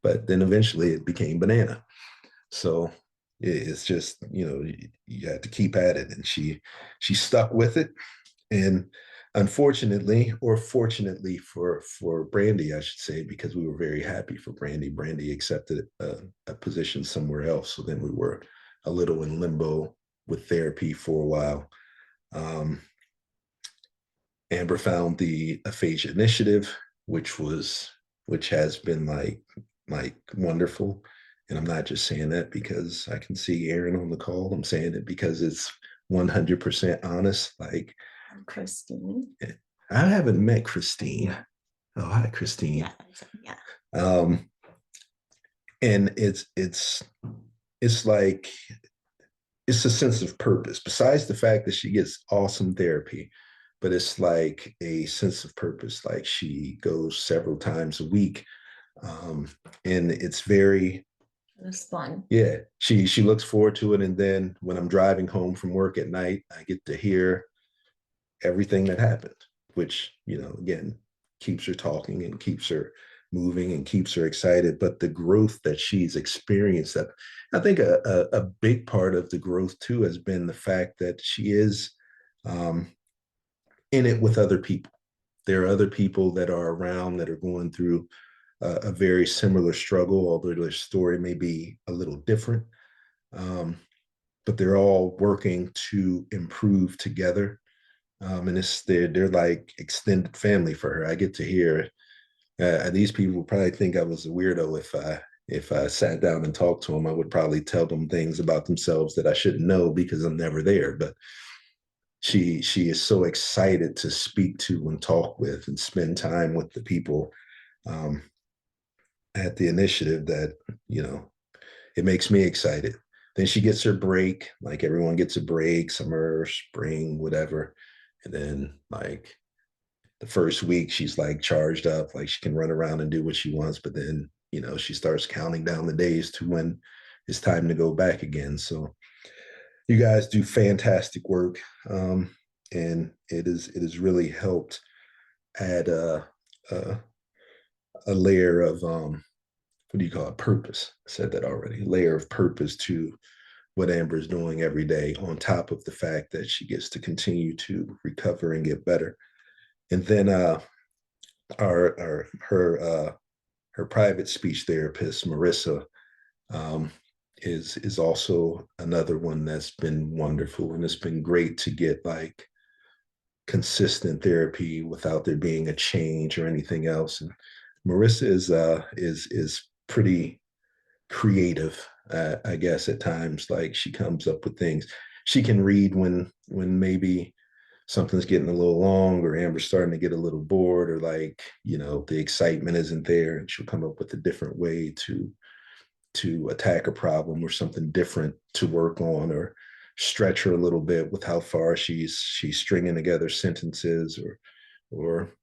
But then eventually it became banana. So it's just, you have to keep at it. And she stuck with it. And unfortunately, or fortunately for Brandy, I should say, because we were very happy for Brandy accepted a position somewhere else. So then we were a little in limbo with therapy for a while. Amber found the Aphasia Initiative, which has been like wonderful. And I'm not just saying that because I can see Aaron on the call. I'm saying it because it's 100% honest. Like, Christine. I haven't met Christine. Oh, hi, Christine. Yeah. And it's like, it's a sense of purpose. Besides the fact that she gets awesome therapy, but it's like a sense of purpose. Like, she goes several times a week. And it's very It was fun. Yeah, she looks forward to it. And then when I'm driving home from work at night, I get to hear everything that happened, which, again, keeps her talking and keeps her moving and keeps her excited. But the growth that she's experienced, that I think a big part of the growth too has been the fact that she is um, in it with other people. There are other people that are around that are going through a very similar struggle, although their story may be a little different. But they're all working to improve together. And they're like extended family for her. I get to hear these people would probably think I was a weirdo if I sat down and talked to them. I would probably tell them things about themselves that I shouldn't know because I'm never there. But she is so excited to speak to and talk with and spend time with the people at the initiative that it makes me excited. Then she gets her break, like everyone gets a break, summer, spring, whatever. And then like the first week, she's like charged up, like she can run around and do what she wants. But then, she starts counting down the days to when it's time to go back again. So you guys do fantastic work. And it has really helped add a layer of what do you call it? Purpose. I said that already. Layer of purpose to what Amber is doing every day, on top of the fact that she gets to continue to recover and get better. And then her private speech therapist, Marissa, is also another one that's been wonderful, and it's been great to get like consistent therapy without there being a change or anything else. And Marissa is pretty creative, I guess at times. Like she comes up with things. She can read when maybe something's getting a little long or Amber's starting to get a little bored, or like the excitement isn't there, and she'll come up with a different way to attack a problem or something different to work on, or stretch her a little bit with how far she's stringing together sentences or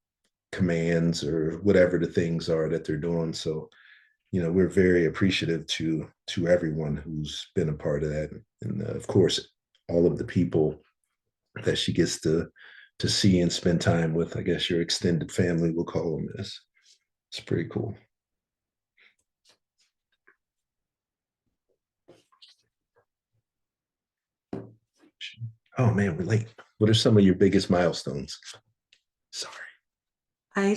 commands or whatever the things are that they're doing. So we're very appreciative to everyone who's been a part of that, and of course all of the people that she gets to see and spend time with. I guess your extended family, we'll call them this. It's pretty cool. Oh man, we're late. What are some of your biggest milestones? Sorry. I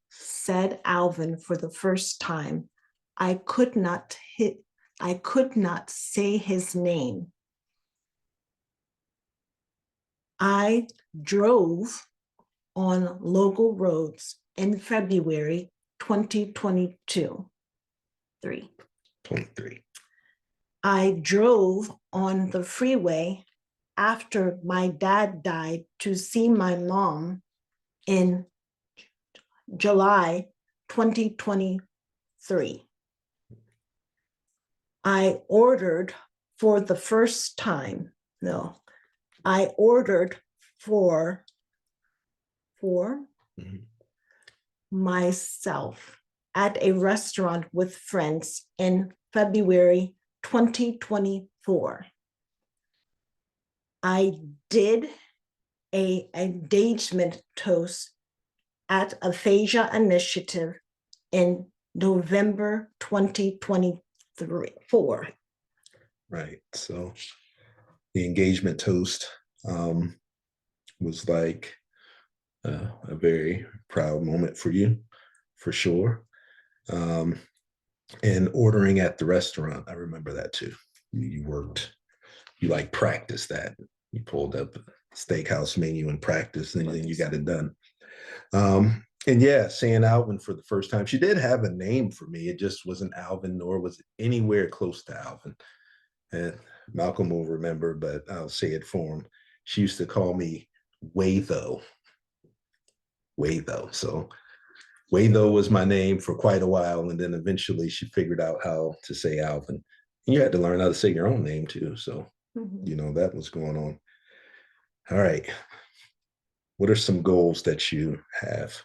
said Alvin for the first time. I could not say his name. I drove on local roads in February 2022. 23. I drove on the freeway after my dad died to see my mom in July 2023. I ordered for the first time, I ordered for myself at a restaurant with friends in February 2024. I did an engagement toast at Aphasia Initiative in November 2024. Right. So the engagement toast was like a very proud moment for you, for sure. And ordering at the restaurant, I remember that too. You like practiced that. You pulled up a steakhouse menu and practiced, and then you got it done. And yeah, saying Alvin for the first time. She did have a name for me. It just wasn't Alvin, nor was it anywhere close to Alvin. And Malcolm will remember, but I'll say it for him. She used to call me Waytho. So Waytho was my name for quite a while. And then eventually she figured out how to say Alvin. And you had to learn how to say your own name too. So, that was going on. All right. What are some goals that you have?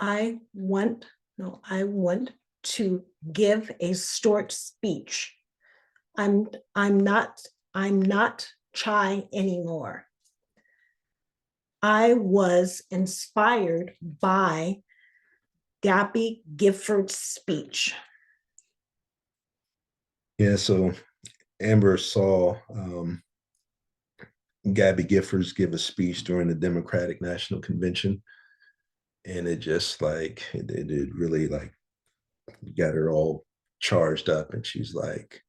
I want, no, I want to give a short speech. I'm not shy anymore. I was inspired by Gabby Gifford's speech. Yeah, so Amber saw Gabby Giffords give a speech during the Democratic National Convention, and it just like it really like got her all charged up, and she's like,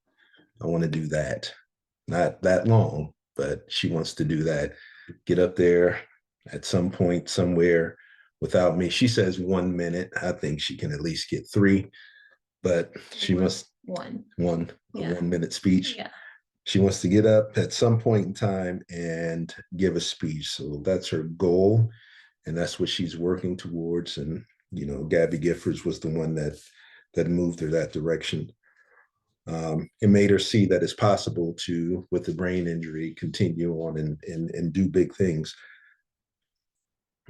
I want to do that. Not that long, but she wants to do that. Get up there at some point somewhere without me. She says 1 minute. I think she can at least get 3, but she wants One. a Yeah. 1 minute speech. Yeah. She wants to get up at some point in time and give a speech. So that's her goal. And that's what she's working towards. And, you know, Gabby Giffords was the one that moved her that direction. It made her see that it's possible to, with the brain injury, continue on and do big things.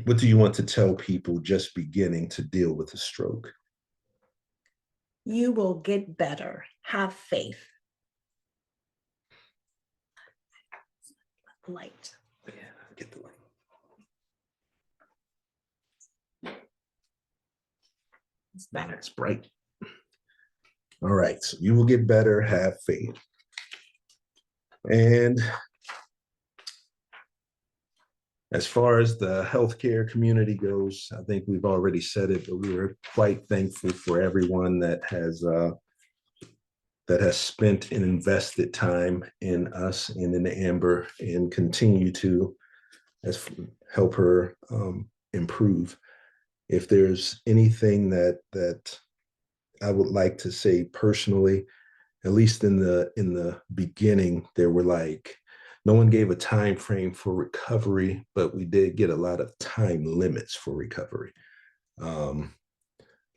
What do you want to tell people just beginning to deal with a stroke? You will get better. Have faith. Light. Yeah, get the light. It's better. It's bright. All right, so you will get better, have faith. And as far as the healthcare community goes, I think we've already said it, but we were quite thankful for everyone that has spent and invested time in us and in Amber and continue to help her improve. If there's anything that I would like to say personally, at least in the beginning, there were like no one gave a time frame for recovery, but we did get a lot of time limits for recovery.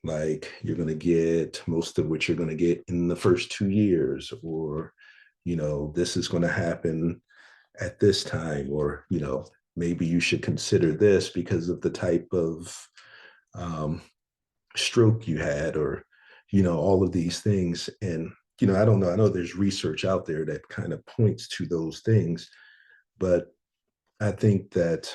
Like you're going to get most of what you're going to get in the first 2 years, or, you know, this is going to happen at this time, or, you know, maybe you should consider this because of the type of stroke you had, or, you know, all of these things. And, you know, I don't know. I know there's research out there that kind of points to those things, but I think that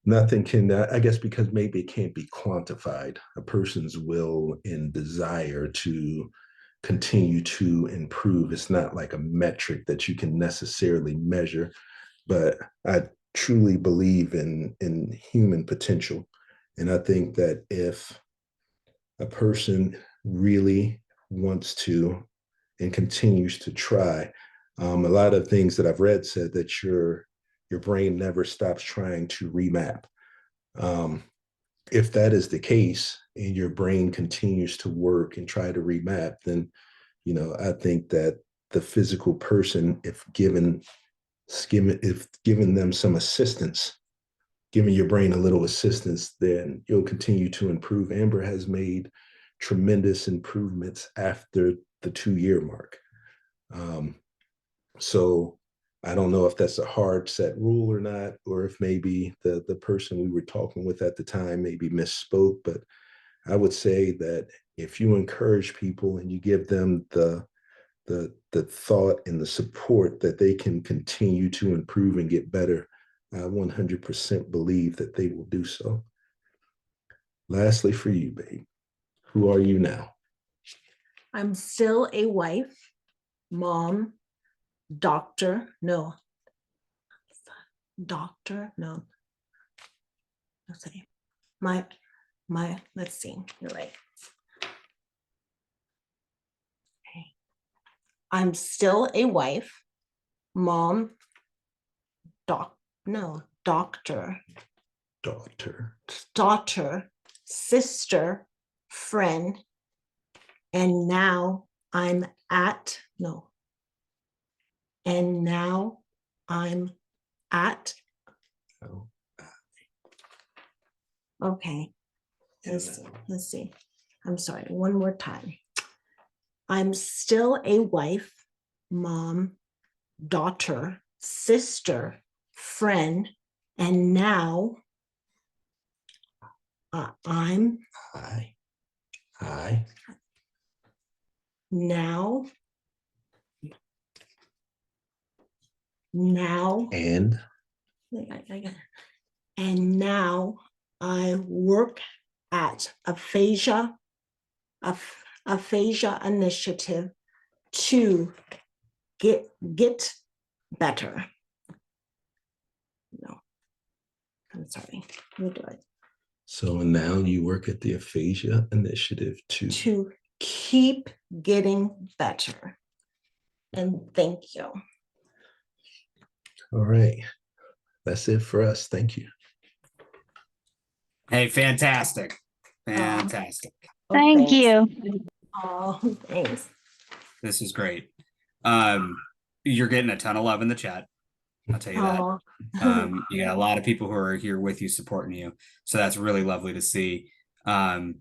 nothing can, I guess, because maybe it can't be quantified, a person's will and desire to continue to improve. It's not like a metric that you can necessarily measure, but I truly believe in human potential. And I think that if a person really wants to and continues to try, a lot of things that I've read said that your brain never stops trying to remap. If that is the case and your brain continues to work and try to remap, then, you know, I think that the physical person, if given them some assistance, giving your brain a little assistance, then you'll continue to improve. Amber has made tremendous improvements after the 2-year mark. So I don't know if that's a hard set rule or not, or if maybe the person we were talking with at the time maybe misspoke, but I would say that if you encourage people and you give them the thought and the support that they can continue to improve and get better, I 100% believe that they will do so. Lastly, for you, babe, who are you now? I'm still a wife, mom, doctor, no. Let's see. Let's see, you're right. Okay. I'm still a wife, mom, doctor, daughter, sister, friend, and now I'm at. Okay. Let's see. I'm sorry, one more time. I'm still a wife, mom, daughter, sister, friend, and now I'm I now and and now I work at aphasia initiative to get better. No, I'm sorry. Let me do it. so now you work at the Aphasia Initiative To keep getting better. And thank you. All right. That's it for us. Thank you. Hey, fantastic. Fantastic. Thank thanks. you. Oh, thanks. This is great. You're getting a ton of love in the chat. I'll tell you that. You got a lot of people who are here with you, supporting you. So that's really lovely to see. A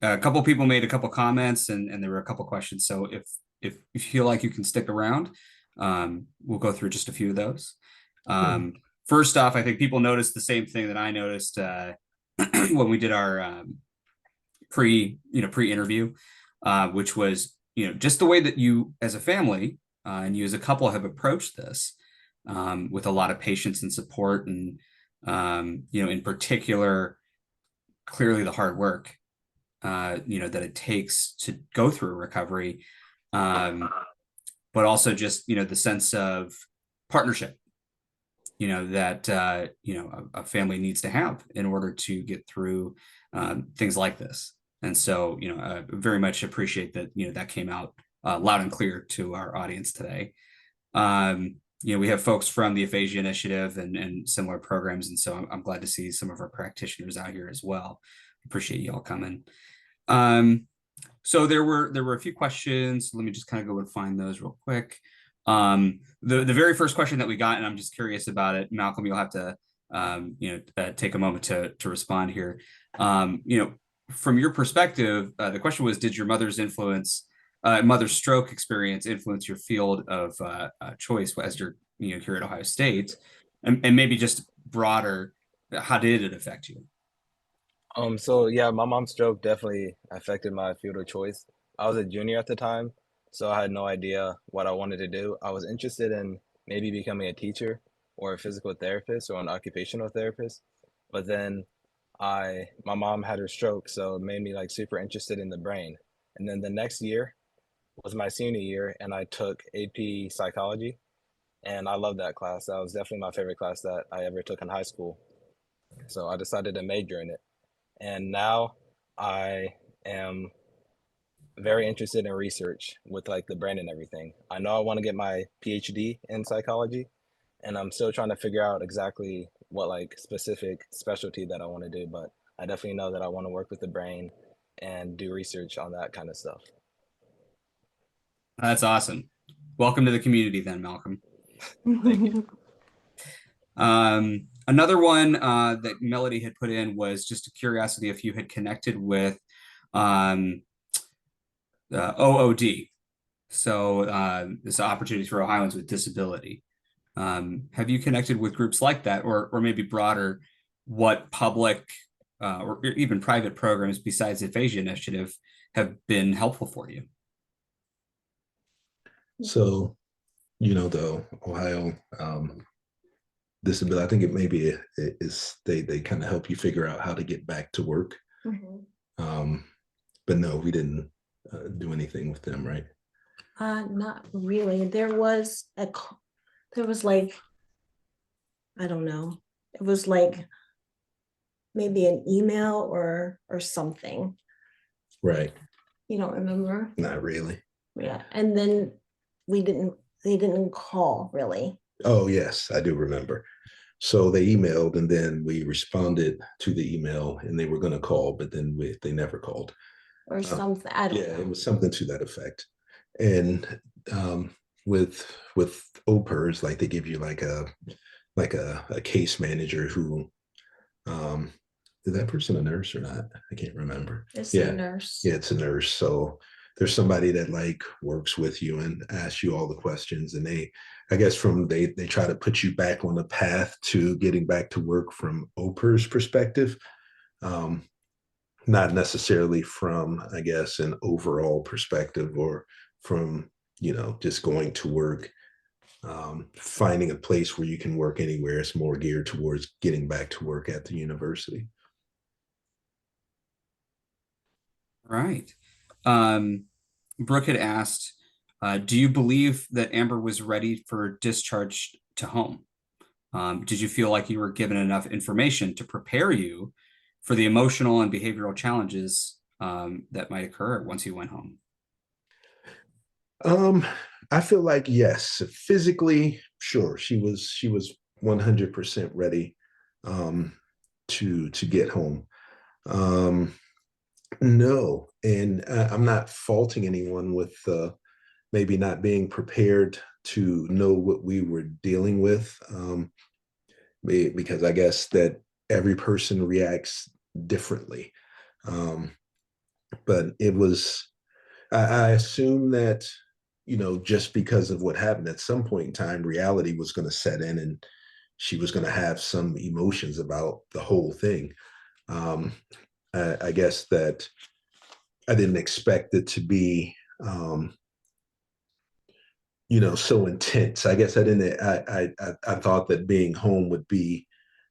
couple people made a couple comments and there were a couple questions. So if you feel like you can stick around, we'll go through just a few of those. First off, I think people noticed the same thing that I noticed when we did our pre-interview, which was, just the way that you as a family and you as a couple have approached this with a lot of patience and support, and in particular, clearly the hard work that it takes to go through a recovery, but also just the sense of partnership that a family needs to have in order to get through things like this. And so I very much appreciate that that came out loud and clear to our audience today. We have folks from the Aphasia Initiative and similar programs, and so I'm glad to see some of our practitioners out here as well. Appreciate you all coming. So there were a few questions. Let me just kind of go and find those real quick. The very first question that we got, and I'm just curious about it, Malcolm, you'll have to take a moment to respond here. From your perspective, the question was, did your mother's stroke experience influence your field of choice as you're here at Ohio State, and maybe just broader, how did it affect you? So yeah, my mom's stroke definitely affected my field of choice. I was a junior at the time, so I had no idea what I wanted to do. I was interested in maybe becoming a teacher or a physical therapist or an occupational therapist, but then my mom had her stroke, so it made me like super interested in the brain. And then the next year was my senior year, and I took AP psychology, and I loved that class. That was definitely my favorite class that I ever took in high school. So I decided to major in it. And now I am very interested in research with like the brain and everything. I know I want to get my PhD in psychology, and I'm still trying to figure out exactly what like specific specialty that I want to do, but I definitely know that I want to work with the brain and do research on that kind of stuff. That's awesome. Welcome to the community then, Malcolm. Thank you. Another one that Melody had put in was just a curiosity if you had connected with OOD. So this opportunity for Ohioans with disability. Have you connected with groups like that, or maybe broader, what public or even private programs besides the Aphasia Initiative have been helpful for you? So, the Ohio disability, I think it maybe is they kind of help you figure out how to get back to work. But no, we didn't do anything with them, right? Not really. There was like, I don't know. It was like maybe an email or something. Right. You don't remember? Not really. Yeah. And then they didn't call really. Oh, yes, I do remember. So they emailed, and then we responded to the email, and they were going to call, but then they never called. Or something. I don't know. It was something to that effect. And with OPERS, like they give you like a case manager who is that person a nurse or not? I can't remember. It's a nurse. Yeah, it's a nurse. So there's somebody that like works with you and asks you all the questions, and they try to put you back on the path to getting back to work from OPERS perspective. not necessarily from, I guess, an overall perspective or from, just going to work. Finding a place where you can work anywhere is more geared towards getting back to work at the university. Right. Brooke had asked, do you believe that Amber was ready for discharge to home? Did you feel like you were given enough information to prepare you for the emotional and behavioral challenges that might occur once you went home? I feel like yes, physically, sure, she was 100% ready to get home. No, and I'm not faulting anyone with maybe not being prepared to know what we were dealing with, because I guess that every person reacts differently. Um, but it was, I assume that, just because of what happened at some point in time, reality was going to set in and she was going to have some emotions about the whole thing. Um, I guess that I didn't expect it to be, so intense. I guess I didn't. I thought that being home would be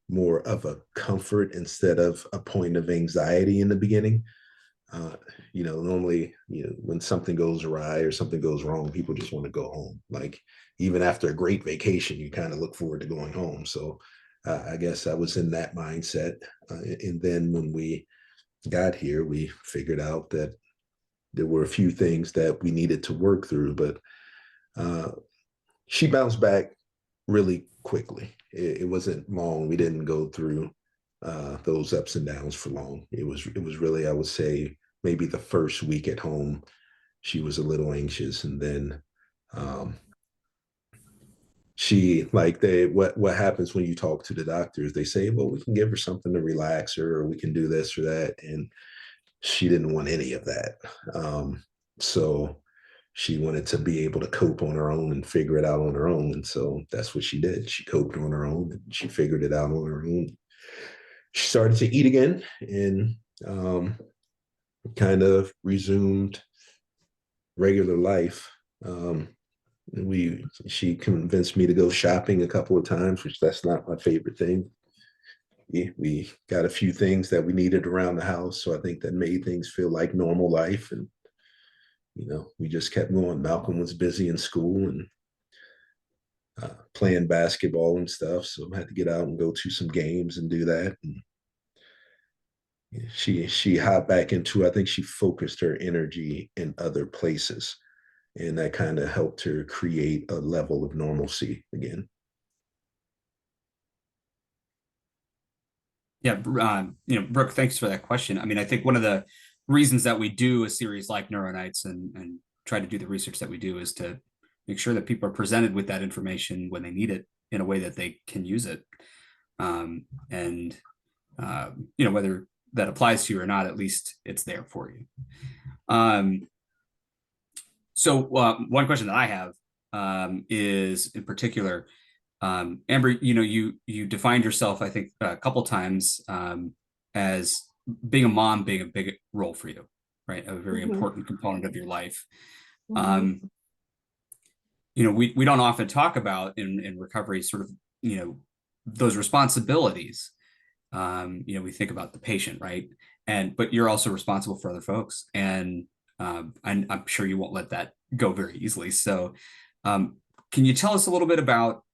more of a comfort instead of a point of anxiety in the beginning. Uh, normally, when something goes awry or something goes wrong, people just want to go home. Like even after a great vacation, you kind of look forward to going home. So I guess I was in that mindset. And then when we got here, we figured out that there were a few things that we needed to work through, but uh, she bounced back really quickly. It wasn't long. We didn't go through those ups and downs for long. It was really, I would say, maybe the first week at home, she was a little anxious, and then um, she like they what happens when you talk to the doctors? They say, well, we can give her something to relax her, or we can do this or that, and she didn't want any of that. So she wanted to be able to cope on her own and figure it out on her own. And so that's what she did. She coped on her own and she figured it out on her own. She started to eat again and kind of resumed regular life. She convinced me to go shopping a couple of times, which that's not my favorite thing. We got a few things that we needed around the house, so I think that made things feel like normal life. And we just kept going. Malcolm was busy in school and playing basketball and stuff, so I had to get out and go to some games and do that. And she hopped back into, I think she focused her energy in other places, and that kind of helped her create a level of normalcy again. Yeah, Brooke, thanks for that question. I mean, I think one of the reasons that we do a series like NeuroNights and try to do the research that we do is to make sure that people are presented with that information when they need it in a way that they can use it. And whether that applies to you or not, at least it's there for you. So one question that I have is in particular, Amber, you defined yourself, I think, a couple times as being a mom being a big role for you, right? A very important component of your life. We don't often talk about in recovery sort of, those responsibilities. We think about the patient, right? But you're also responsible for other folks. And I'm sure you won't let that go very easily. So can you tell us a little bit about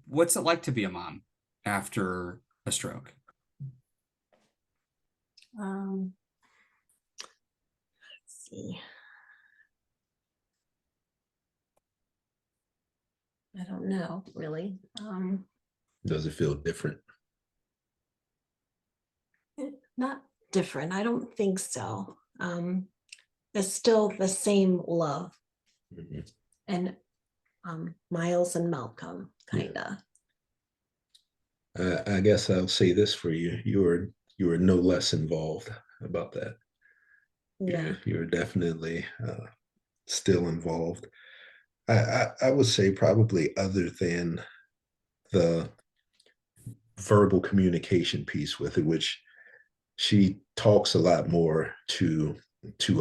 what's it like to be a mom after a stroke? Let's see. I don't know, really. Does it feel different? Not different. I don't think so. It's still the same love. Mm-hmm. And Miles and Malcolm, kind of. I guess I'll say this for you: you were no less involved about that. Yeah. You're definitely still involved. I would say probably other than the verbal communication piece with it, which she talks a lot more to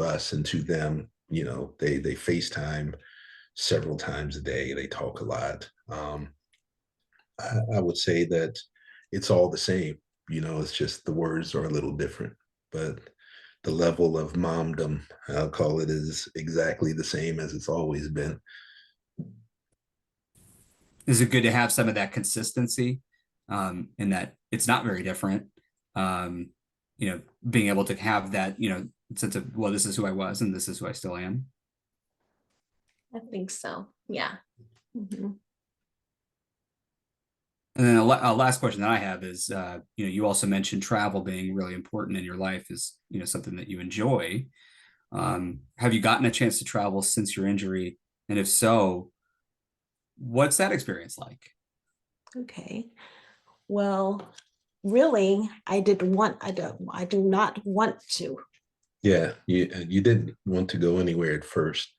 us and to them. They FaceTime several times a day. They talk a lot. I would say that it's all the same. It's just the words are a little different, but the level of momdom, I'll call it, is exactly the same as it's always been. Is it good to have some of that consistency, in that it's not very different? Um, being able to have that, sense of, well, this is who I was and this is who I still am. I think so. Yeah. Mhm. And then a last question that I have is, you also mentioned travel being really important in your life, is, something that you enjoy. Have you gotten a chance to travel since your injury? And if so, what's that experience like? Okay. Well, really, I do not want to. Yeah, you didn't want to go anywhere at first.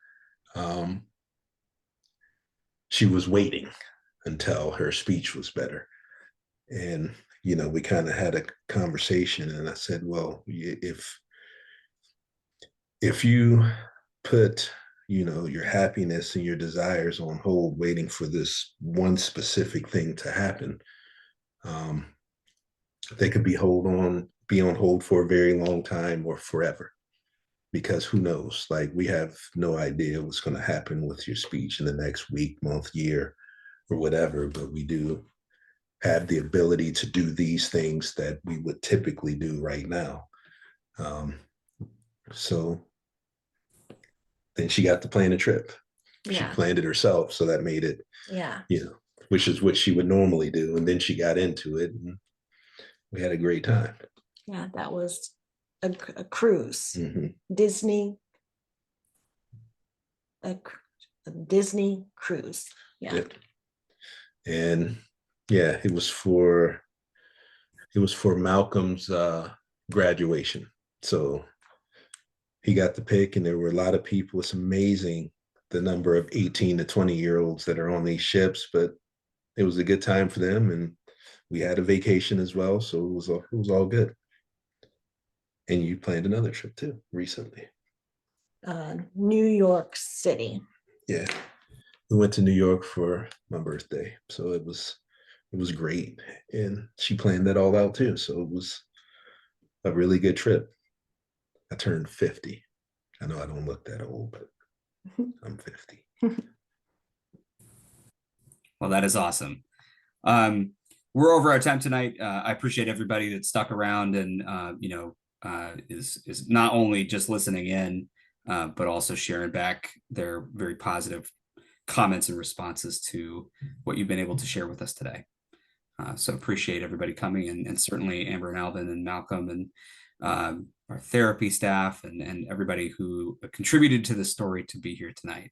She was waiting until her speech was better. And, we kind of had a conversation, and I said, well, if you put, your happiness and your desires on hold, waiting for this one specific thing to happen, they could be on hold for a very long time or forever. Because who knows? Like, we have no idea what's going to happen with your speech in the next week, month, year, or whatever, but we do have the ability to do these things that we would typically do right now. So then she got to plan a trip. She Yeah. planned it herself, so that made it, Yeah. which is what she would normally do. And then she got into it, and we had a great time. Yeah, that was a cruise. Mm-hmm. Disney, a Disney cruise. Yeah. Yep. And yeah, it was for Malcolm's graduation. So he got the pick, and there were a lot of people. It's amazing the number of 18 to 20-year-olds that are on these ships, but it was a good time for them, and we had a vacation as well, so it was all good. And you planned another trip too recently. New York City. Yeah, we went to New York for my birthday, so it was great, and she planned that all out too, so it was a really good trip. I turned 50. I know I don't look that old, but I'm 50. Well, that is awesome. We're over our time tonight. I appreciate everybody that stuck around and, is not only just listening in, but also sharing back their very positive comments and responses to what you've been able to share with us today. So appreciate everybody coming, and certainly Amber and Alvin and Malcolm and our therapy staff and everybody who contributed to this story to be here tonight.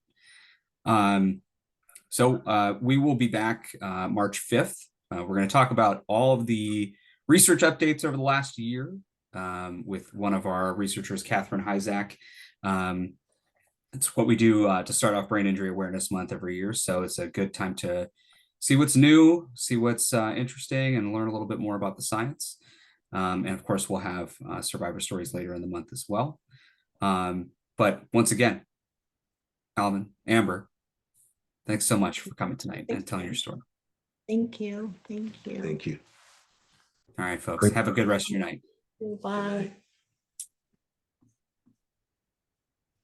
So we will be back March 5th. We're going to talk about all of the research updates over the last year with one of our researchers, Catherine Hyzak. It's what we do to start off Brain Injury Awareness Month every year. So it's a good time to see what's new, see what's interesting, and learn a little bit more about the science. And of course, we'll have survivor stories later in the month as well. But once again, Alvin, Amber, thanks so much for coming tonight and telling your story. Thank you. Thank you. Thank you. All right, folks, have a good rest of your night. Bye.